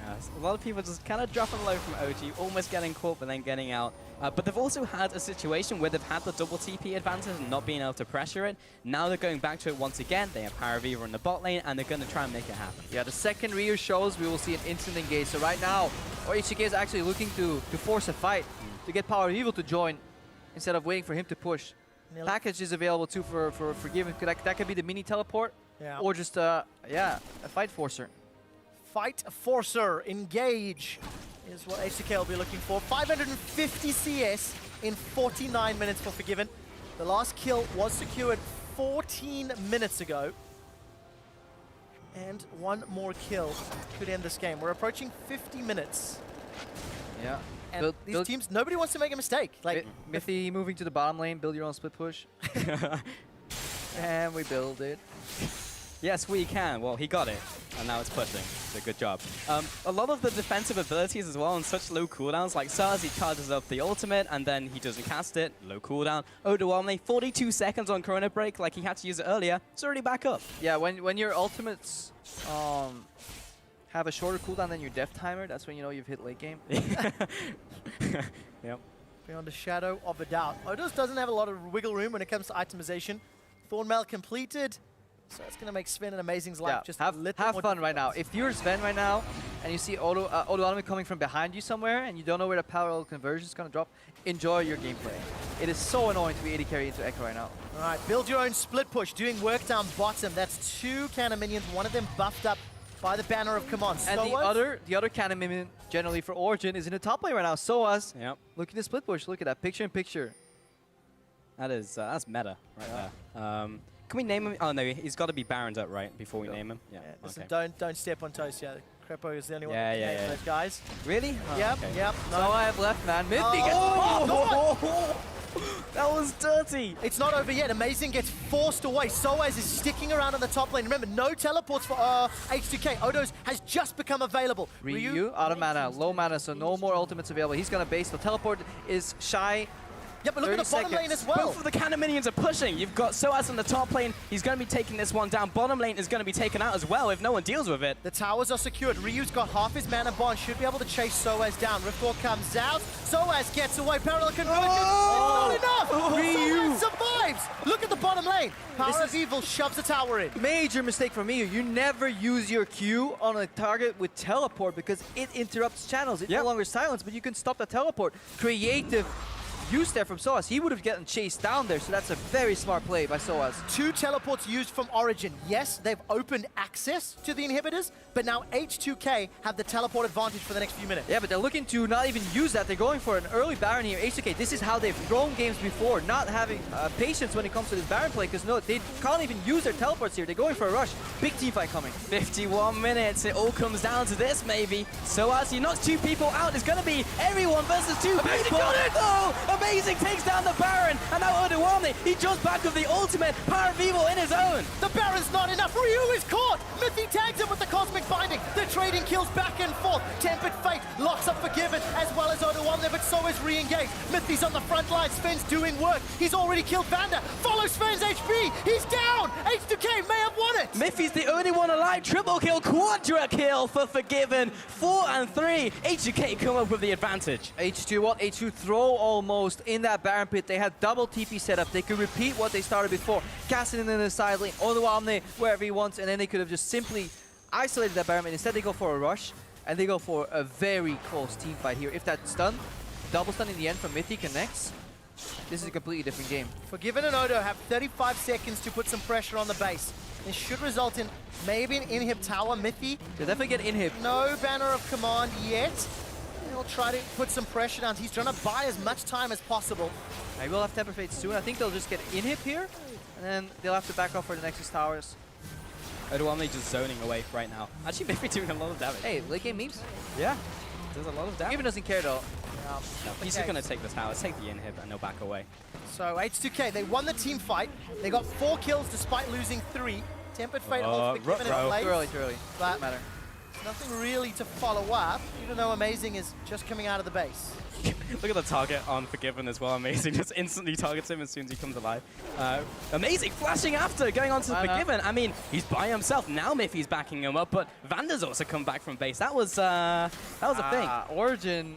Yeah, a lot of people just kind of dropping low from OG, almost getting caught but then getting out. But they've also had a situation where they've had the double TP advantage and not being able to pressure it. Now they're going back to it once again. They have Paraviva in the bot lane, and they're going to try and make it happen. Yeah, the second Ryu shows, we will see an instant engage. So right now, H2K is actually looking to force a fight, to get Paraviva to join, instead of waiting for him to push. Package is available too for Forgiven. That could be the mini teleport, or just a fight forcer. Fight Forcer, engage is what H2K will be looking for. 550 CS in 49 minutes for Forgiven. The last kill was secured 14 minutes ago. And one more kill could end this game. We're approaching 50 minutes. Yeah. And these teams, nobody wants to make a mistake. Like Mithy moving to the bottom lane, build your own split push. And we build it. Yes, we can. Well, he got it, and now it's pushing. So good job. A lot of the defensive abilities as well on such low cooldowns, like Saz, he charges up the ultimate, and then he doesn't cast it. Low cooldown. Odoamne, 42 seconds on Corona Break, like he had to use it earlier. It's already back up. Yeah, when your ultimates have a shorter cooldown than your death timer, that's when you know you've hit late game. Yep. Beyond a shadow of a doubt. Odos doesn't have a lot of wiggle room when it comes to itemization. Thornmail completed. So it's going to make Sven and Amazing's life just have a little fun more right now. difficult. If you're Sven right now and you see Odoamne coming from behind you somewhere and you don't know where the parallel conversion is going to drop, enjoy your gameplay. It is so annoying to be AD carry into Echo right now. All right, build your own split push, doing work down bottom. That's 2 cannon minions, one of them buffed up by the banner of command. And the other cannon minion generally for Origen is in the top lane right now. Soaz, look at the split push. Look at that picture in picture. That is that's meta right there. Can we name him? Oh no, he's got to be Baroned up right before we name him. Yeah. Listen, Okay. don't step on toes here. Crepo is the only one Yeah, that can yeah, name yeah. those guys. Really? Oh, Yep, okay. yep. So I have left, man. Mithy gets That was dirty. It's not over yet. Amazing gets forced away. Soaz is sticking around on the top lane. Remember, no teleports for H2K. Odos has just become available. Ryu out of mana, low mana, so no more ultimates available. He's gonna base. The teleport is shy. Yeah, but look at the bottom lane as well. Both of the cannon minions are pushing. You've got Soaz on the top lane. He's going to be taking this one down. Bottom lane is going to be taken out as well if no one deals with it. The towers are secured. Ryu's got half his mana bond. Should be able to chase Soaz down. Riftwall comes out. Soaz gets away. Parallel conversion. Not enough. Ryu survives. Look at the bottom lane. Power of Evil shoves the tower in. Major mistake from Ryu. You never use your Q on a target with teleport because it interrupts channels. It's no longer silence, but you can stop the teleport. Creative use there from Soaz. He would have gotten chased down there, so that's a very smart play by Soaz. 2 teleports used from Origen. Yes, they've opened access to the inhibitors, but now H2K have the teleport advantage for the next few minutes. Yeah, but they're looking to not even use that. They're going for an early Baron here. H2K, this is how they've thrown games before, not having patience when it comes to this Baron play, because no, they can't even use their teleports here. They're going for a rush. Big team fight coming. 51 minutes. It all comes down to this, maybe. Soaz, he knocks 2 people out. It's going to be everyone versus 2 Amazing people. got it! Oh, Amazing takes down the Baron, and now Odoamne, he jumps back with the ultimate, Power of Evil in his own. The Baron's not enough. Ryu is caught. Mithy tags him with the Cosmic Binding. They're trading kills back and forth. Tempered Fate locks up Forgiven as well as Odoamne, but so is re-engaged. Mithy's on the front line. Sven's doing work. He's already killed Vander. Follow Sven's HP. He's down. H2K may have won it. Miffy's the only one alive. Triple kill, quadra kill for Forgiven. 4 and 3. H2K come up with the advantage. H2, what? H2 throw almost in that Baron pit. They had double TP set up. They could repeat what they started before. Casting in the side lane, Odoamne wherever he wants, and then they could have just simply isolated that Baron. Instead, they go for a rush, and they go for a very close team fight here. If that stun, double stun in the end from Mithy connects, this is a completely different game. Forgiven and Odo have 35 seconds to put some pressure on the base. This should result in maybe an inhib tower. Mithy, They'll definitely get inhib. no banner of command yet. He'll try to put some pressure down. He's trying to buy as much time as possible. I will have Temper Fate soon. I think they'll just get inhib here, and then they'll have to back off for the Nexus towers. Odoamne just zoning away right now. Actually, Miffy doing a lot of damage. Hey, late game memes? Yeah, does a lot of damage. Even doesn't care though. No, he's just going to take this tower, take the inhib, and they'll back away. So H2K, they won the team fight. They got 4 kills despite losing 3. Tempered Fate ultimate given it late. Too early. But Doesn't matter. nothing really to follow up, even though Amazing is just coming out of the base. Look at the target on Forgiven as well. Amazing just instantly targets him as soon as he comes alive. Amazing flashing after, going on to Forgiven. I mean, he's by himself. Now Miffy's backing him up, but Vander's also come back from base. That was a thing. Origen,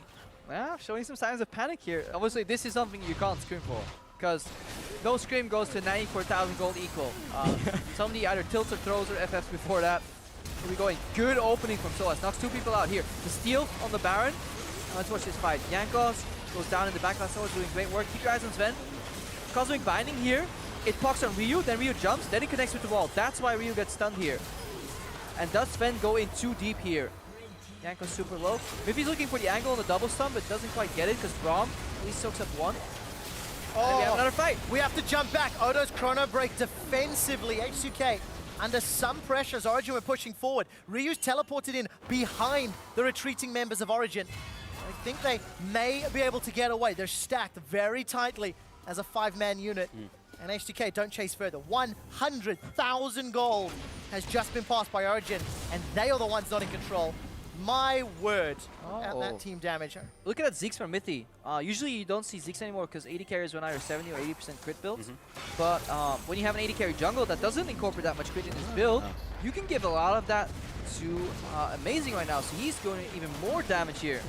showing some signs of panic here. Obviously, this is something you can't scream for, because no scream goes to 94,000 gold equal. Somebody either tilts or throws or FFs before that. We're going good opening from Solas. Knocks 2 people out here. The steal on the Baron. Let's watch this fight. Jankos goes down in the back. Solas doing great work. Keep your eyes on Sven. Cosmic Binding here. It poks on Ryu, then Ryu jumps, then he connects with the wall. That's why Ryu gets stunned here. And does Sven go in too deep here? Jankos super low. Miffy's looking for the angle on the double stun, but doesn't quite get it because Braum at least soaks up 1. And we have another fight. We have to jump back. Odo's Chrono Break defensively. H2K under some pressure as Origen were pushing forward. Ryu's teleported in behind the retreating members of Origen. I think they may be able to get away. They're stacked very tightly as a 5-man unit. And H2K don't chase further. 100,000 gold has just been passed by Origen, and they are the ones not in control. My word, at that team damage. Look at that Zeke's from Mithy. Usually you don't see Zeke's anymore because 80 carries run either 70 or 80% crit builds. But when you have an 80 carry jungle that doesn't incorporate that much crit in his build, you can give a lot of that to Amazing right now. So he's doing even more damage here.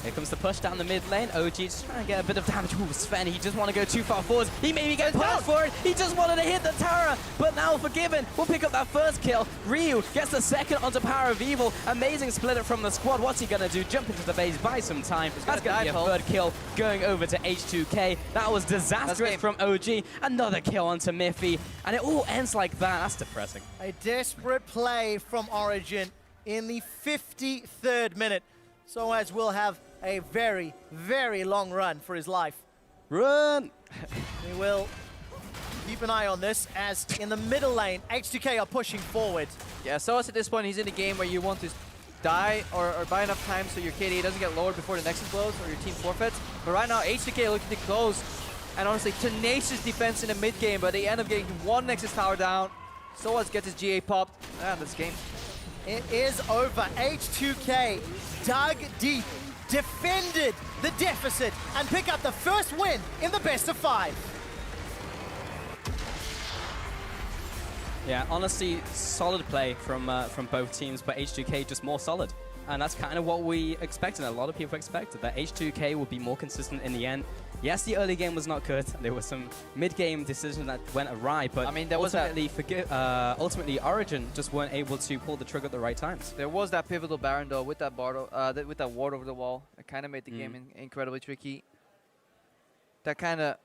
Here comes the push down the mid lane. OG just trying to get a bit of damage. Ooh, Sven, he just want to go too far forwards. He maybe get punished for it. He just wanted to hit the tower, but now Forgiven will pick up that first kill. Ryu gets the second onto Power of Evil. Amazing split it from the squad. What's he going to do? Jump into the base, buy some time. That's going to be a third kill going over to H2K. That was disastrous from OG. Another kill onto Miffy, and it all ends like that. That's depressing. A desperate play from Origen in the 53rd minute. So as we'll have a very, very long run for his life. Run! We will keep an eye on this as in the middle lane, H2K are pushing forward. Yeah, so at this point, he's in a game where you want to die or buy enough time so your KDA doesn't get lowered before the Nexus blows or your team forfeits. But right now, H2K looking to close. And honestly, tenacious defense in the mid game, but they end up getting 1 Nexus tower down. Solas gets his GA popped. And this game. It is over. H2K dug deep, defended the deficit, and pick up the first win in the best of 5. Yeah, honestly, solid play from both teams, but H2K just more solid. And that's kind of what we expected. A lot of people expected that H2K would be more consistent in the end. Yes, the early game was not good. There were some mid-game decisions that went awry, but I mean, there ultimately Origen just weren't able to pull the trigger at the right times. There was that pivotal Baron though with that with that ward over the wall. It kind of made the game incredibly tricky. That kind of